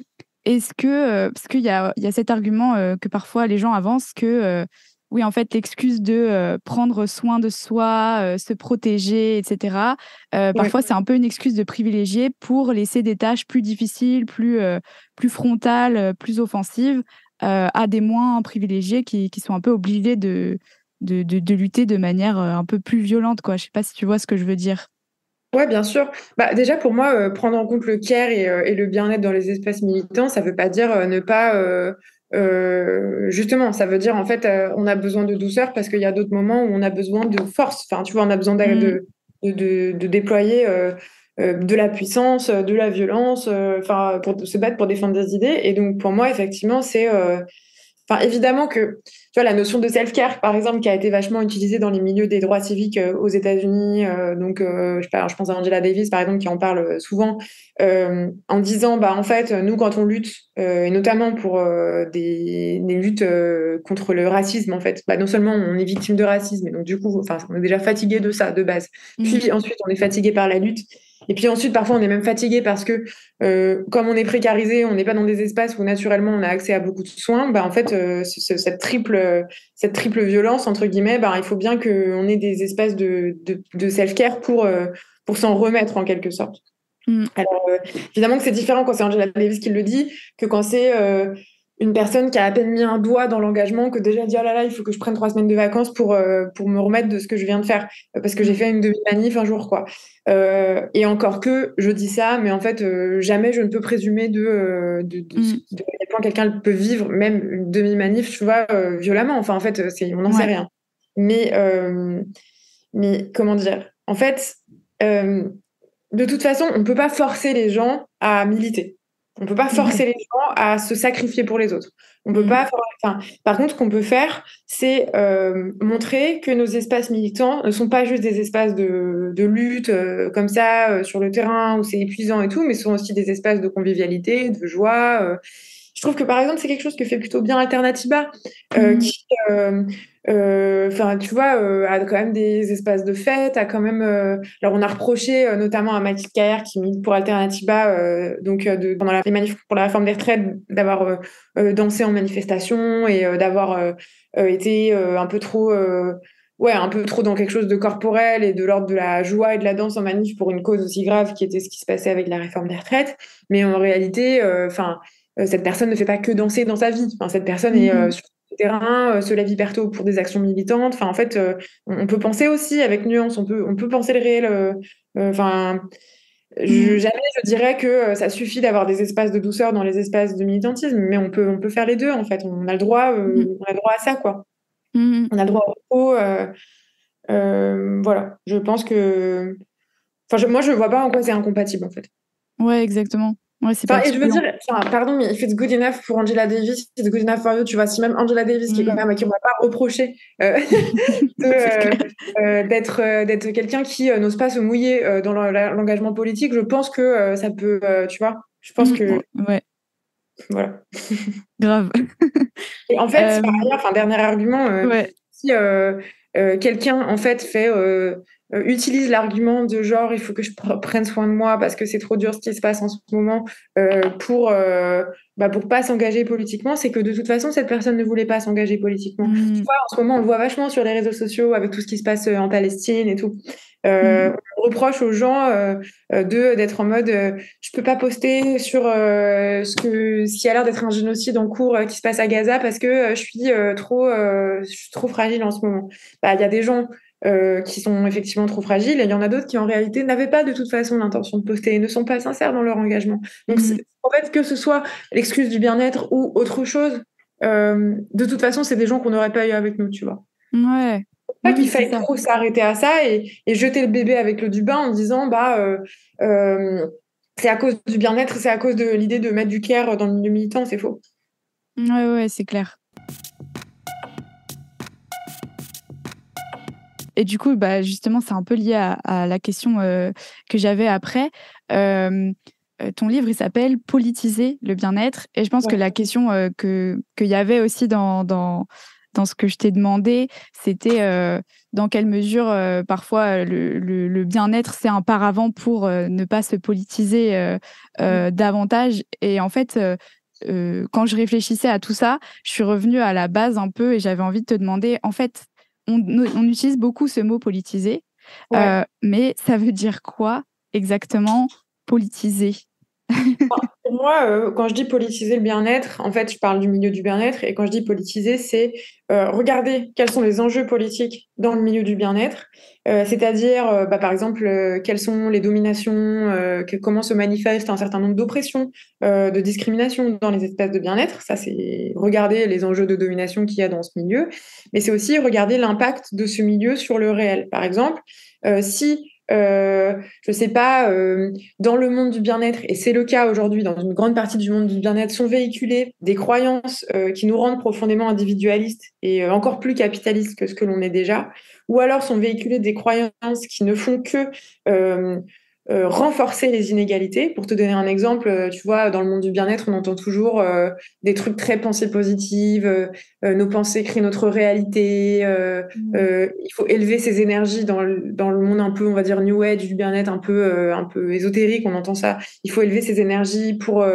parce qu'il y a cet argument que parfois les gens avancent que, oui, en fait, l'excuse de prendre soin de soi, se protéger, etc., Ouais. parfois c'est un peu une excuse de privilégier pour laisser des tâches plus difficiles, plus frontales, plus offensives à des moins privilégiés qui sont un peu obligés de lutter de manière un peu plus violente, quoi. Je sais pas si tu vois ce que je veux dire. Ouais, bien sûr. Bah, déjà, pour moi, prendre en compte le care et le bien-être dans les espaces militants, ça veut pas dire ne pas. Justement, ça veut dire, en fait, on a besoin de douceur parce qu'il y a d'autres moments où on a besoin de force. Enfin, tu vois, on a besoin Mm. de déployer de la puissance, de la violence, pour se battre pour défendre des idées. Et donc, pour moi, effectivement, c'est. Enfin, évidemment que, tu vois, la notion de self-care, par exemple, qui a été vachement utilisée dans les milieux des droits civiques aux États-Unis, je sais pas, je pense à Angela Davis, par exemple, qui en parle souvent, en disant, bah, en fait, nous, quand on lutte, et notamment pour des luttes contre le racisme, en fait, bah, non seulement on est victime de racisme, et donc du coup, enfin, on est déjà fatigué de ça, de base. Mm. Puis ensuite, on est fatigué par la lutte. Et puis ensuite, parfois, on est même fatigué parce que comme on est précarisé, on n'est pas dans des espaces où naturellement on a accès à beaucoup de soins, bah, en fait, cette triple violence, entre guillemets, bah, il faut bien qu'on ait des espaces de self-care pour s'en remettre en quelque sorte. Mm. Alors, évidemment que c'est différent quand c'est Angela Davis qui le dit que quand c'est une personne qui a à peine mis un doigt dans l'engagement, que déjà dit, oh là là, il faut que je prenne 3 semaines de vacances pour me remettre de ce que je viens de faire, parce que j'ai Mm. fait une demi-manif un jour, quoi. Et encore que, je dis ça, mais en fait, jamais je ne peux présumer Mm. de à quel point quelqu'un peut vivre, même une demi-manif, tu vois, violemment. Enfin, en fait, on n'en sait Ouais. rien. Mais, mais comment dire? En fait, euh, de toute façon, on ne peut pas forcer les gens à militer. On ne peut pas Mm. forcer les gens à se sacrifier pour les autres. On peut Mm. pas. Enfin, par contre, ce qu'on peut faire, c'est montrer que nos espaces militants ne sont pas juste des espaces de lutte comme ça sur le terrain où c'est épuisant et tout, mais sont aussi des espaces de convivialité, de joie. je trouve que par exemple, c'est quelque chose que fait plutôt bien Alternatiba, qui, enfin, tu vois, a quand même des espaces de fête, a quand même. Alors, on a reproché notamment à Mathilde Caillère, qui milite pour Alternatiba, donc pendant les manifs pour la réforme des retraites, d'avoir dansé en manifestation et d'avoir été un peu trop. Ouais, un peu trop dans quelque chose de corporel et de l'ordre de la joie et de la danse en manif pour une cause aussi grave qui était ce qui se passait avec la réforme des retraites. Mais en réalité, enfin, cette personne ne fait pas que danser dans sa vie. Enfin, cette personne est sur le terrain, se lève hyper tôt pour des actions militantes. Enfin, en fait, on peut penser aussi avec nuance. On peut penser le réel. Enfin, jamais je dirais que ça suffit d'avoir des espaces de douceur dans les espaces de militantisme, mais on peut faire les deux en fait. On a le droit, on a le droit à ça quoi. On a le droit au repos. Voilà, je pense que. Enfin, moi, je vois pas en quoi c'est incompatible, en fait. Ouais, exactement. Ouais, c'est Enfin, et je veux particulier. dire, enfin, pardon, mais if it's good enough pour Angela Davis, it's good enough for you. Tu vois, si même Angela Davis, qui est quand même à qui on va pas reprocher d'être quelqu'un qui n'ose pas se mouiller dans l'engagement politique, je pense que ça peut, tu vois, je pense que. Ouais, Voilà. grave. Et en fait, par ailleurs, enfin, dernier argument, Ouais. si quelqu'un en fait utilise l'argument de genre il faut que je prenne soin de moi parce que c'est trop dur ce qui se passe en ce moment pour pas s'engager politiquement, c'est que de toute façon cette personne ne voulait pas s'engager politiquement. Tu vois, en ce moment on le voit vachement sur les réseaux sociaux avec tout ce qui se passe en Palestine et tout. On reproche aux gens d'être en mode je peux pas poster sur ce qui a l'air d'être un génocide en cours qui se passe à Gaza parce que je suis trop fragile en ce moment. Bah, il y a des gens qui sont effectivement trop fragiles et il y en a d'autres qui en réalité n'avaient pas de toute façon l'intention de poster et ne sont pas sincères dans leur engagement. Donc en fait, que ce soit l'excuse du bien-être ou autre chose, de toute façon c'est des gens qu'on n'aurait pas eu avec nous, tu vois. Ouais. Pas Oui, qu'il c'est faille ça. trop s'arrêter à ça et jeter le bébé avec l'eau du bain en disant c'est à cause du bien-être, c'est à cause de l'idée de mettre du care dans le milieu militant, c'est faux. Ouais, c'est clair. Et du coup, bah, justement, c'est un peu lié à la question que j'avais après. Ton livre, il s'appelle Politiser le bien-être. Et je pense que Ouais. la question qu'il y avait aussi dans ce que je t'ai demandé, c'était dans quelle mesure parfois le bien-être, c'est un paravent pour ne pas se politiser davantage. Et en fait, quand je réfléchissais à tout ça, je suis revenue à la base un peu et j'avais envie de te demander, en fait, on utilise beaucoup ce mot politiser, Ouais. mais ça veut dire quoi exactement politiser? Pour moi, quand je dis politiser le bien-être, en fait, je parle du milieu du bien-être. Et quand je dis politiser, c'est regarder quels sont les enjeux politiques dans le milieu du bien-être. C'est-à-dire, par exemple, quelles sont les dominations, comment se manifeste un certain nombre d'oppressions, de discriminations dans les espaces de bien-être. Ça, c'est regarder les enjeux de domination qu'il y a dans ce milieu. Mais c'est aussi regarder l'impact de ce milieu sur le réel. Par exemple, si je sais pas, dans le monde du bien-être, et c'est le cas aujourd'hui, dans une grande partie du monde du bien-être, sont véhiculées des croyances qui nous rendent profondément individualistes et encore plus capitalistes que ce que l'on est déjà, ou alors sont véhiculées des croyances qui ne font que renforcer les inégalités. Pour te donner un exemple, tu vois, dans le monde du bien-être, on entend toujours des trucs très pensées positives, nos pensées créent notre réalité, il faut élever ses énergies dans le monde un peu, on va dire, new age du bien-être, un peu ésotérique, on entend ça. Il faut élever ses énergies pour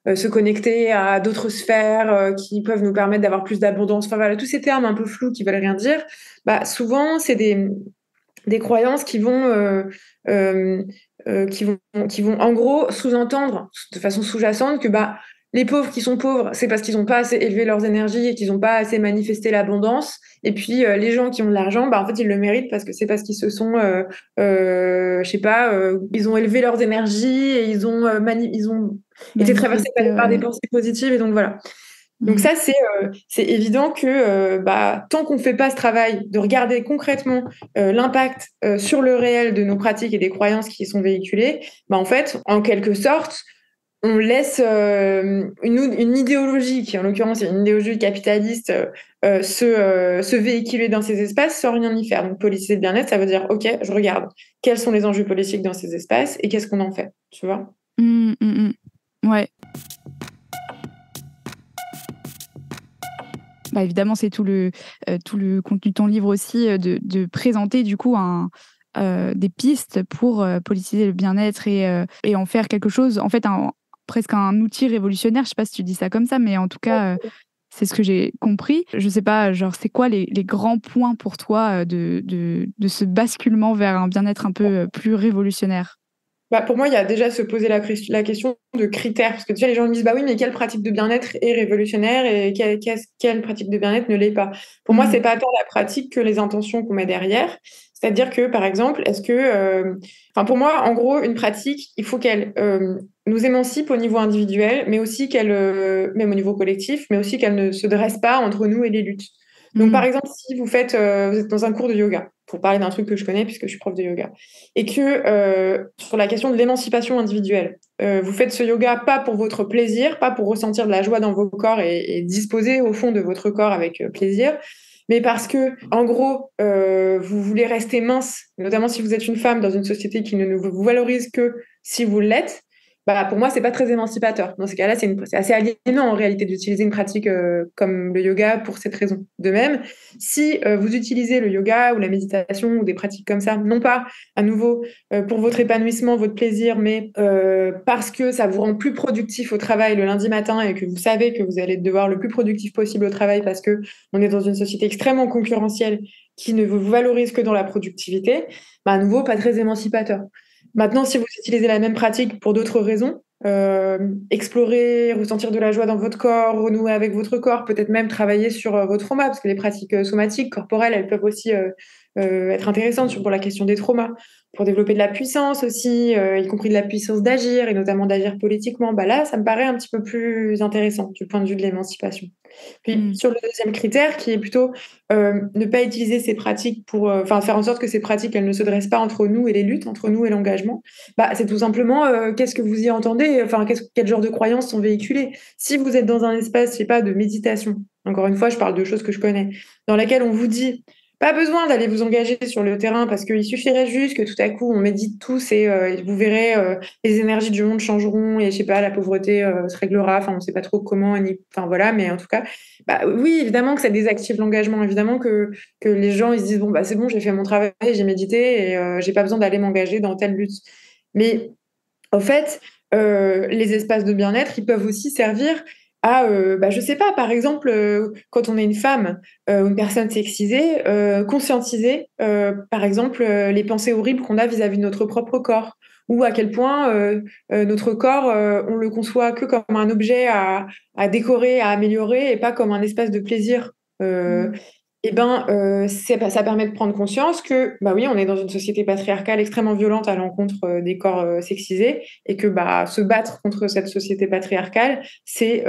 se connecter à d'autres sphères qui peuvent nous permettre d'avoir plus d'abondance. Enfin voilà, tous ces termes un peu flous qui veulent rien dire, bah, souvent, c'est des croyances euh, qui vont en gros sous-entendre de façon sous-jacente que bah, les pauvres qui sont pauvres, c'est parce qu'ils n'ont pas assez élevé leurs énergies et qu'ils n'ont pas assez manifesté l'abondance. Et puis les gens qui ont de l'argent, bah, en fait, ils le méritent parce que c'est parce qu'ils se sont, je sais pas, ils ont élevé leurs énergies et ils ont été traversés Manifester, par des ouais. pensées positives. Et donc voilà. Donc ça, c'est évident que tant qu'on ne fait pas ce travail de regarder concrètement l'impact sur le réel de nos pratiques et des croyances qui sont véhiculées, bah, en fait, en quelque sorte, on laisse une idéologie, qui en l'occurrence est une idéologie capitaliste, se véhiculer dans ces espaces sans rien y faire. Donc politiser le bien-être, ça veut dire, OK, je regarde quels sont les enjeux politiques dans ces espaces et qu'est-ce qu'on en fait, tu vois? Ouais. Bah, évidemment, c'est tout le contenu de ton livre aussi, de présenter du coup des pistes pour politiser le bien-être et en faire quelque chose, en fait, presque un outil révolutionnaire. Je sais pas si tu dis ça comme ça, mais en tout cas, c'est ce que j'ai compris. Je sais pas, genre, c'est quoi les grands points pour toi de ce basculement vers un bien-être un peu plus révolutionnaire? Bah, pour moi, il y a déjà se poser la question de critères. Parce que déjà, les gens me disent, bah oui, mais quelle pratique de bien-être est révolutionnaire et quelle pratique de bien-être ne l'est pas? Pour moi, c'est pas tant la pratique que les intentions qu'on met derrière. C'est-à-dire que, par exemple, enfin, pour moi, en gros, une pratique, il faut qu'elle nous émancipe au niveau individuel, mais aussi même au niveau collectif, mais aussi qu'elle ne se dresse pas entre nous et les luttes. Donc, par exemple, si vous êtes dans un cours de yoga, pour parler d'un truc que je connais puisque je suis prof de yoga, et que sur la question de l'émancipation individuelle, vous faites ce yoga pas pour votre plaisir, pas pour ressentir de la joie dans vos corps et disposer au fond de votre corps avec plaisir, mais parce que, en gros, vous voulez rester mince, notamment si vous êtes une femme dans une société qui ne vous valorise que si vous l'êtes. Bah, pour moi, c'est pas très émancipateur. Dans ces cas-là, c'est assez aliénant en réalité d'utiliser une pratique comme le yoga pour cette raison. De même, si vous utilisez le yoga ou la méditation ou des pratiques comme ça, non pas à nouveau pour votre épanouissement, votre plaisir, mais parce que ça vous rend plus productif au travail le lundi matin et que vous savez que vous allez devoir le plus productif possible au travail parce que on est dans une société extrêmement concurrentielle qui ne vous valorise que dans la productivité, bah, à nouveau, pas très émancipateur. Maintenant, si vous utilisez la même pratique pour d'autres raisons, explorer, ressentir de la joie dans votre corps, renouer avec votre corps, peut-être même travailler sur vos traumas, parce que les pratiques somatiques, corporelles, elles peuvent aussi être intéressantes pour la question des traumas, pour développer de la puissance aussi, y compris de la puissance d'agir, et notamment d'agir politiquement. Bah là, ça me paraît un petit peu plus intéressant du point de vue de l'émancipation. Puis sur le deuxième critère, qui est plutôt ne pas utiliser ces pratiques pour, enfin faire en sorte que ces pratiques, elles ne se dressent pas entre nous et les luttes, entre nous et l'engagement, bah, c'est tout simplement qu'est-ce que vous y entendez, enfin quel genre de croyances sont véhiculées. Si vous êtes dans un espace, je sais pas, de méditation, encore une fois, je parle de choses que je connais, dans laquelle on vous dit pas besoin d'aller vous engager sur le terrain parce qu'il suffirait juste que tout à coup on médite tous et vous verrez les énergies du monde changeront et je sais pas la pauvreté se réglera. Enfin on sait pas trop comment. Enfin voilà, mais en tout cas, bah oui évidemment que ça désactive l'engagement. Évidemment que les gens ils se disent bon bah c'est bon j'ai fait mon travail, j'ai médité et j'ai pas besoin d'aller m'engager dans telle lutte. Mais en fait, les espaces de bien-être ils peuvent aussi servir à, bah, je sais pas, par exemple, quand on est une femme ou une personne sexisée, conscientiser, par exemple, les pensées horribles qu'on a vis-à-vis de notre propre corps ou à quel point notre corps, on le conçoit que comme un objet à décorer, à améliorer et pas comme un espace de plaisir. Et ben, ça permet de prendre conscience que, bah oui, on est dans une société patriarcale extrêmement violente à l'encontre des corps sexisés et que bah, se battre contre cette société patriarcale, c'est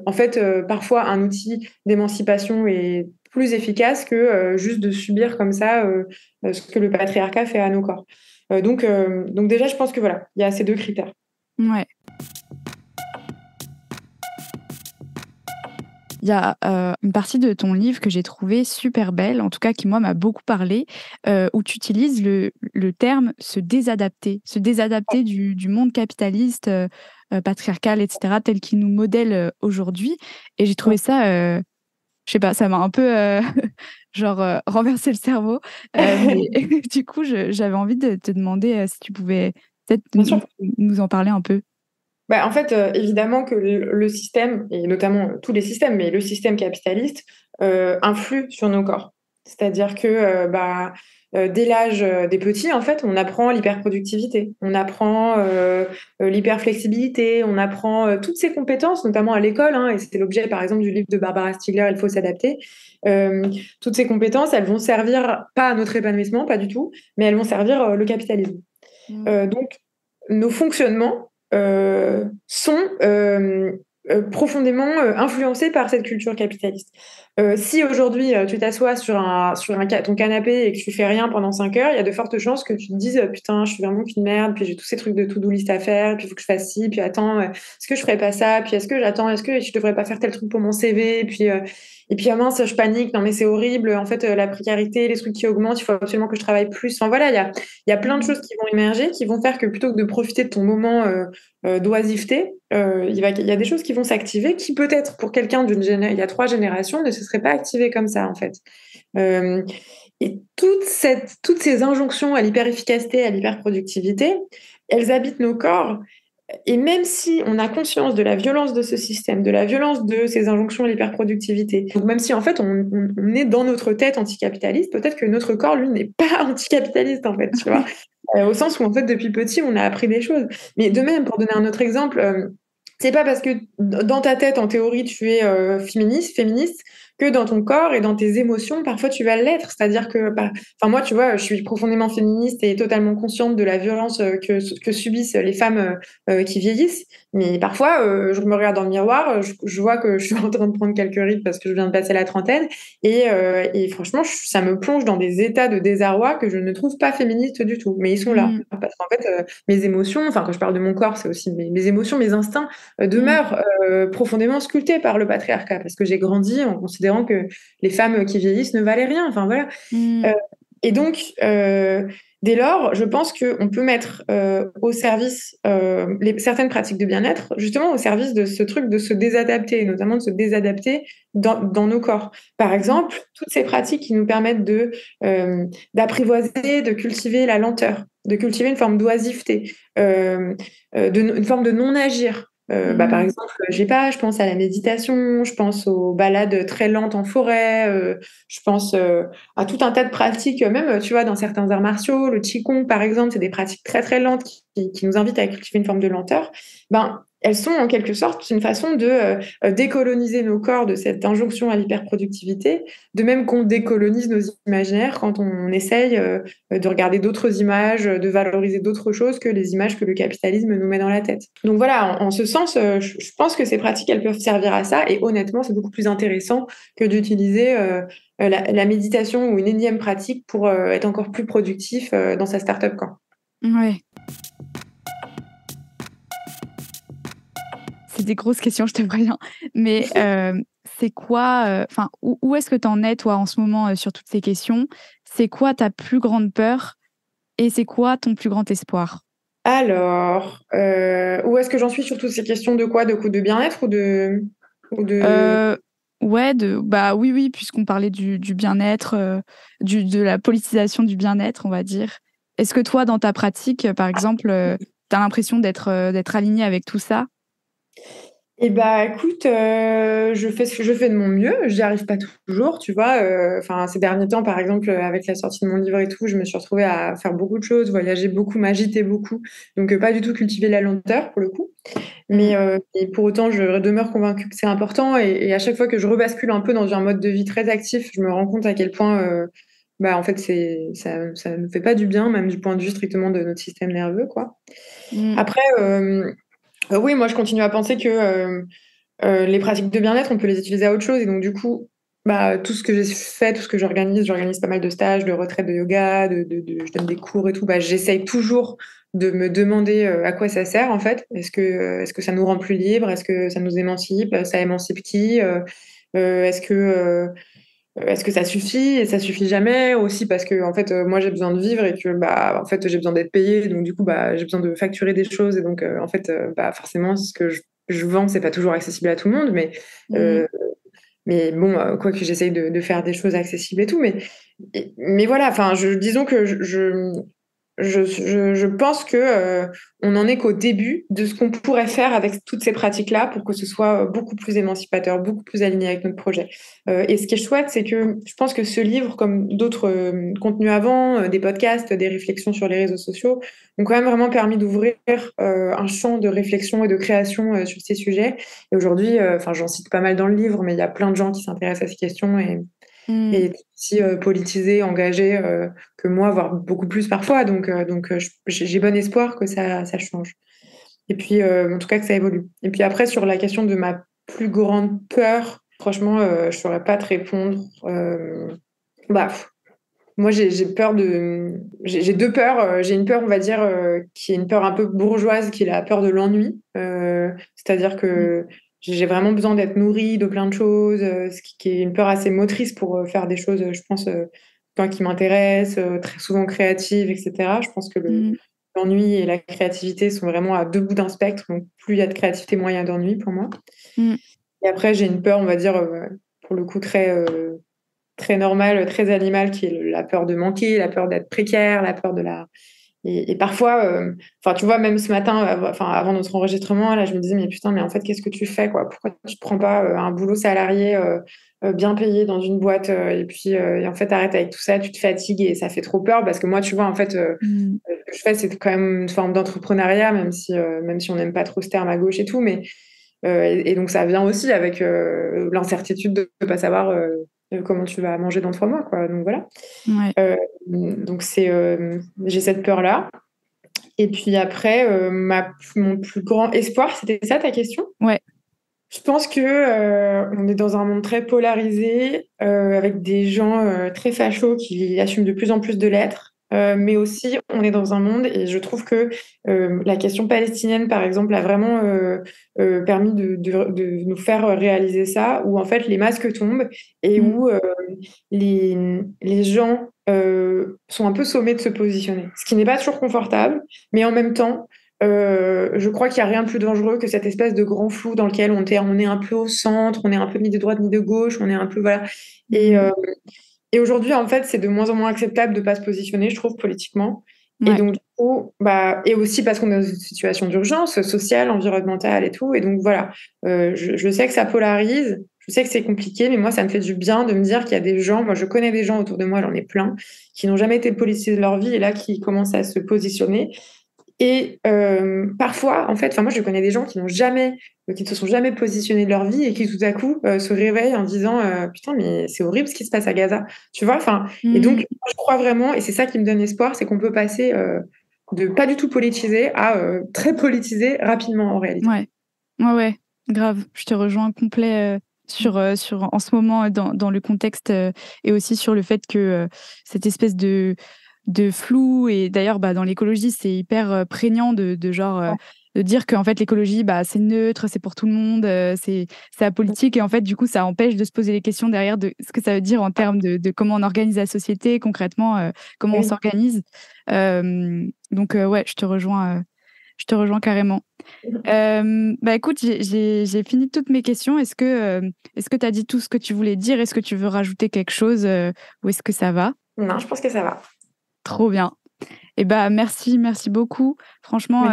en fait parfois un outil d'émancipation et plus efficace que juste de subir comme ça ce que le patriarcat fait à nos corps. Donc déjà, je pense que voilà, il y a ces deux critères. Ouais. Il y a une partie de ton livre que j'ai trouvée super belle, en tout cas qui moi m'a beaucoup parlé, où tu utilises le terme se désadapter du monde capitaliste, patriarcal, etc., tel qu'il nous modèle aujourd'hui. Et j'ai trouvé ça, je sais pas, ça m'a un peu genre renversé le cerveau. Mais du coup, j'avais envie de te demander si tu pouvais peut-être Bien sûr. nous en parler un peu. Bah, en fait, évidemment que le système, et notamment tous les systèmes, mais le système capitaliste, influe sur nos corps. C'est-à-dire que dès l'âge des petits, en fait, on apprend l'hyperproductivité, on apprend l'hyperflexibilité, on apprend toutes ces compétences, notamment à l'école, hein, et c'était l'objet, par exemple, du livre de Barbara Stiegler, Il faut s'adapter. Toutes ces compétences, elles vont servir pas à notre épanouissement, pas du tout, mais elles vont servir le capitalisme. Donc, nos fonctionnements sont profondément influencés par cette culture capitaliste. Si aujourd'hui tu t'assois sur ton canapé et que tu fais rien pendant 5 heures, il y a de fortes chances que tu te dises putain, je suis vraiment qu'une merde, puis j'ai tous ces trucs de to-do list à faire, puis il faut que je fasse ci, puis attends, est-ce que je ferais pas ça, puis est-ce que je devrais pas faire tel truc pour mon CV, et puis ah mince, je panique, non mais c'est horrible, en fait la précarité, les trucs qui augmentent, il faut absolument que je travaille plus. Enfin voilà, il y a plein de choses qui vont émerger, qui vont faire que plutôt que de profiter de ton moment d'oisiveté, il y a des choses qui vont s'activer qui peut-être pour quelqu'un il y a 3 générations ne se seraient pas activées comme ça en fait. Euh, et toutes ces injonctions à l'hyper-efficacité, à l'hyper-productivité, elles habitent nos corps. Et même si on a conscience de la violence de ce système, de la violence de ces injonctions à l'hyperproductivité, donc même si en fait on est dans notre tête anticapitaliste, peut-être que notre corps, lui, n'est pas anticapitaliste en fait, tu vois, au sens où en fait depuis petit on a appris des choses. Mais de même, pour donner un autre exemple, c'est pas parce que dans ta tête, en théorie, tu es féministe, que dans ton corps et dans tes émotions, parfois tu vas l'être. C'est-à-dire que, enfin moi, tu vois, je suis profondément féministe et totalement consciente de la violence que subissent les femmes qui vieillissent. Mais parfois, je me regarde dans le miroir, je vois que je suis en train de prendre quelques rides parce que je viens de passer la trentaine. Et franchement, ça me plonge dans des états de désarroi que je ne trouve pas féministes du tout. Mais ils sont là. Parce qu'en fait, mes émotions, enfin quand je parle de mon corps, c'est aussi mes émotions, mes instincts demeurent profondément sculptés par le patriarcat. Parce que j'ai grandi en considérant que les femmes qui vieillissent ne valaient rien. Enfin voilà. Et donc, dès lors, je pense qu'on peut mettre au service certaines pratiques de bien-être, justement au service de ce truc de se désadapter, notamment de se désadapter dans nos corps. Par exemple, toutes ces pratiques qui nous permettent d'apprivoiser, de cultiver la lenteur, de cultiver une forme d'oisiveté, une forme de non-agir. Par exemple, je pense à la méditation, je pense aux balades très lentes en forêt, je pense à tout un tas de pratiques, même, tu vois, dans certains arts martiaux, le Qigong, par exemple, c'est des pratiques très, très lentes qui nous invitent à cultiver une forme de lenteur. Elles sont en quelque sorte une façon de décoloniser nos corps de cette injonction à l'hyperproductivité, de même qu'on décolonise nos imaginaires quand on essaye de regarder d'autres images, de valoriser d'autres choses que les images que le capitalisme nous met dans la tête. Donc voilà, en ce sens, je pense que ces pratiques, elles peuvent servir à ça, et honnêtement, c'est beaucoup plus intéressant que d'utiliser la méditation ou une énième pratique pour être encore plus productif dans sa start-up, quoi. Ouais. C'est des grosses questions, je te préviens. Mais c'est quoi, où est-ce que tu en es, toi, en ce moment, sur toutes ces questions? C'est quoi ta plus grande peur et c'est quoi ton plus grand espoir? Alors, où est-ce que j'en suis sur toutes ces questions de quoi? De bien-être ou de... Ouais, oui, puisqu'on parlait du bien-être, de la politisation du bien-être, on va dire. Est-ce que toi, dans ta pratique, par exemple, tu as l'impression d'être alignée avec tout ça? Écoute, je fais de mon mieux. J'y arrive pas toujours, tu vois. Enfin, ces derniers temps, par exemple, avec la sortie de mon livre et tout, je me suis retrouvée à faire beaucoup de choses, voyager beaucoup, m'agiter beaucoup. Donc, pas du tout cultiver la lenteur, pour le coup. Mais et pour autant, je demeure convaincue que c'est important. Et à chaque fois que je rebascule un peu dans un mode de vie très actif, je me rends compte à quel point, en fait, ça ne fait pas du bien, même du point de vue strictement de notre système nerveux, quoi. Après, oui, moi, je continue à penser que les pratiques de bien-être, on peut les utiliser à autre chose. Et donc, du coup, tout ce que j'ai fait, tout ce que j'organise pas mal de stages, de retraites de yoga, je donne des cours et tout. J'essaye toujours de me demander à quoi ça sert, en fait. Est-ce que ça nous rend plus libres? Est-ce que ça nous émancipe? Ça émancipe qui? Est-ce que ça suffit? Et ça suffit jamais aussi parce que en fait moi j'ai besoin de vivre et que en fait j'ai besoin d'être payée, donc du coup j'ai besoin de facturer des choses, et donc en fait forcément ce que je vends, c'est pas toujours accessible à tout le monde, euh, mais bon, quoi que j'essaye de faire des choses accessibles et tout, mais voilà, enfin disons que je pense que on en est qu'au début de ce qu'on pourrait faire avec toutes ces pratiques-là pour que ce soit beaucoup plus émancipateur, beaucoup plus aligné avec notre projet. Et ce qui est chouette, c'est que je pense que ce livre, comme d'autres contenus avant, des podcasts, des réflexions sur les réseaux sociaux, ont quand même vraiment permis d'ouvrir un champ de réflexion et de création sur ces sujets. Et aujourd'hui, j'en cite pas mal dans le livre, mais il y a plein de gens qui s'intéressent à ces questions et aussi politisés, engagés que moi, voire beaucoup plus parfois. Donc j'ai bon espoir que ça change. Et puis, en tout cas, que ça évolue. Et puis après, sur la question de ma plus grande peur, franchement, je ne saurais pas te répondre. Moi, j'ai peur de... J'ai deux peurs. J'ai une peur, on va dire, qui est une peur un peu bourgeoise, qui est la peur de l'ennui. C'est-à-dire que j'ai vraiment besoin d'être nourrie de plein de choses, qui est une peur assez motrice pour faire des choses, je pense, qui m'intéressent, très souvent créatives, etc. Je pense que l'ennui et la créativité sont vraiment à deux bouts d'un spectre. Donc, plus il y a de créativité, moins il y a d'ennui pour moi. Et après, j'ai une peur, on va dire, pour le coup, très normale, très animale, qui est la peur de manquer, la peur d'être précaire, la peur de la... Et parfois, tu vois, même ce matin, avant notre enregistrement, là, je me disais, mais putain, mais en fait, qu'est-ce que tu fais, quoi? Pourquoi tu te prends pas un boulot salarié bien payé dans une boîte et en fait, t'arrêtes avec tout ça, tu te fatigues et ça fait trop peur parce que moi, tu vois, en fait, ce que je fais, c'est quand même une forme d'entrepreneuriat, même si on n'aime pas trop ce terme à gauche et tout, mais et donc ça vient aussi avec l'incertitude de ne pas savoir comment tu vas manger dans 3 mois, quoi. Donc voilà. Ouais. Donc j'ai cette peur-là. Et puis après, mon plus grand espoir, c'était ça ta question? Ouais. Je pense que on est dans un monde très polarisé, avec des gens très fachos qui assument de plus en plus de l'être. Mais aussi, on est dans un monde, et je trouve que la question palestinienne, par exemple, a vraiment permis de nous faire réaliser ça, où en fait les masques tombent et où les gens sont un peu sommés de se positionner. Ce qui n'est pas toujours confortable, mais en même temps, je crois qu'il n'y a rien de plus dangereux que cette espèce de grand flou dans lequel on est un peu au centre, on est un peu ni de droite ni de gauche, on est un peu, voilà. Et aujourd'hui, en fait, c'est de moins en moins acceptable de ne pas se positionner, je trouve, politiquement. Ouais. Et donc, du coup, et aussi parce qu'on est dans une situation d'urgence sociale, environnementale et tout. Et donc, voilà, je sais que ça polarise, je sais que c'est compliqué, mais moi, ça me fait du bien de me dire qu'il y a des gens, moi, je connais des gens autour de moi, j'en ai plein, qui n'ont jamais été politisés de leur vie et là, qui commencent à se positionner. Et parfois, en fait, moi, je connais des gens qui ne se sont jamais positionnés de leur vie et qui tout à coup se réveillent en disant putain, mais c'est horrible ce qui se passe à Gaza, tu vois. Et donc, moi, je crois vraiment, et c'est ça qui me donne espoir, c'est qu'on peut passer de pas du tout politisé à très politisé rapidement en réalité. Ouais, grave. Je te rejoins complet sur en ce moment dans le contexte et aussi sur le fait que cette espèce de flou, et d'ailleurs dans l'écologie c'est hyper prégnant de dire qu'en fait l'écologie c'est neutre, c'est pour tout le monde, c'est apolitique, et en fait du coup ça empêche de se poser les questions derrière de ce que ça veut dire en termes de comment on organise la société concrètement, comment on s'organise. Donc ouais, je te rejoins carrément. Écoute, j'ai fini toutes mes questions. Est-ce que tu as dit tout ce que tu voulais dire? Est-ce que tu veux rajouter quelque chose ou est-ce que ça va? Non, je pense que ça va. Trop bien. Et merci beaucoup. Franchement,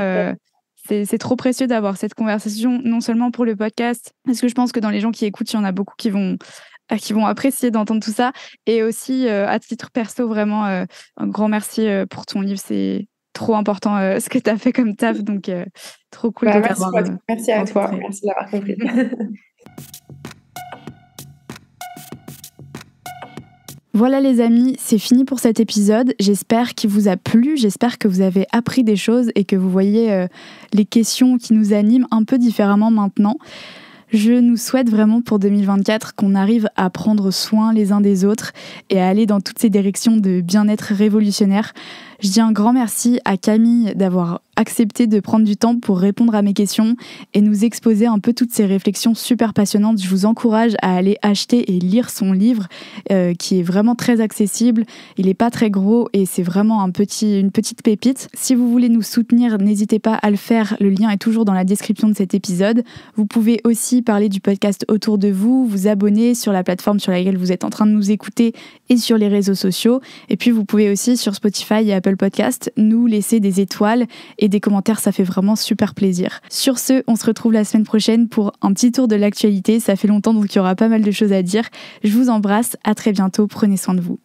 c'est trop précieux d'avoir cette conversation, non seulement pour le podcast, parce que je pense que dans les gens qui écoutent, il y en a beaucoup qui vont apprécier d'entendre tout ça, et aussi à titre perso, vraiment un grand merci pour ton livre. C'est trop important ce que tu as fait comme taf, donc trop cool de t'avoir merci à toi, merci d'avoir compris. Voilà les amis, c'est fini pour cet épisode. J'espère qu'il vous a plu, j'espère que vous avez appris des choses et que vous voyez les questions qui nous animent un peu différemment maintenant. Je nous souhaite vraiment pour 2024 qu'on arrive à prendre soin les uns des autres et à aller dans toutes ces directions de bien-être révolutionnaire. Je dis un grand merci à Camille d'avoir accepté de prendre du temps pour répondre à mes questions et nous exposer un peu toutes ces réflexions super passionnantes. Je vous encourage à aller acheter et lire son livre qui est vraiment très accessible. Il n'est pas très gros et c'est vraiment une petite pépite. Si vous voulez nous soutenir, n'hésitez pas à le faire. Le lien est toujours dans la description de cet épisode. Vous pouvez aussi parler du podcast autour de vous, vous abonner sur la plateforme sur laquelle vous êtes en train de nous écouter et sur les réseaux sociaux. Et puis vous pouvez aussi sur Spotify et Apple Podcast nous laisser des étoiles et des commentaires, ça fait vraiment super plaisir. Sur ce, on se retrouve la semaine prochaine pour un petit tour de l'actualité. Ça fait longtemps, donc il y aura pas mal de choses à dire. Je vous embrasse, à très bientôt, prenez soin de vous.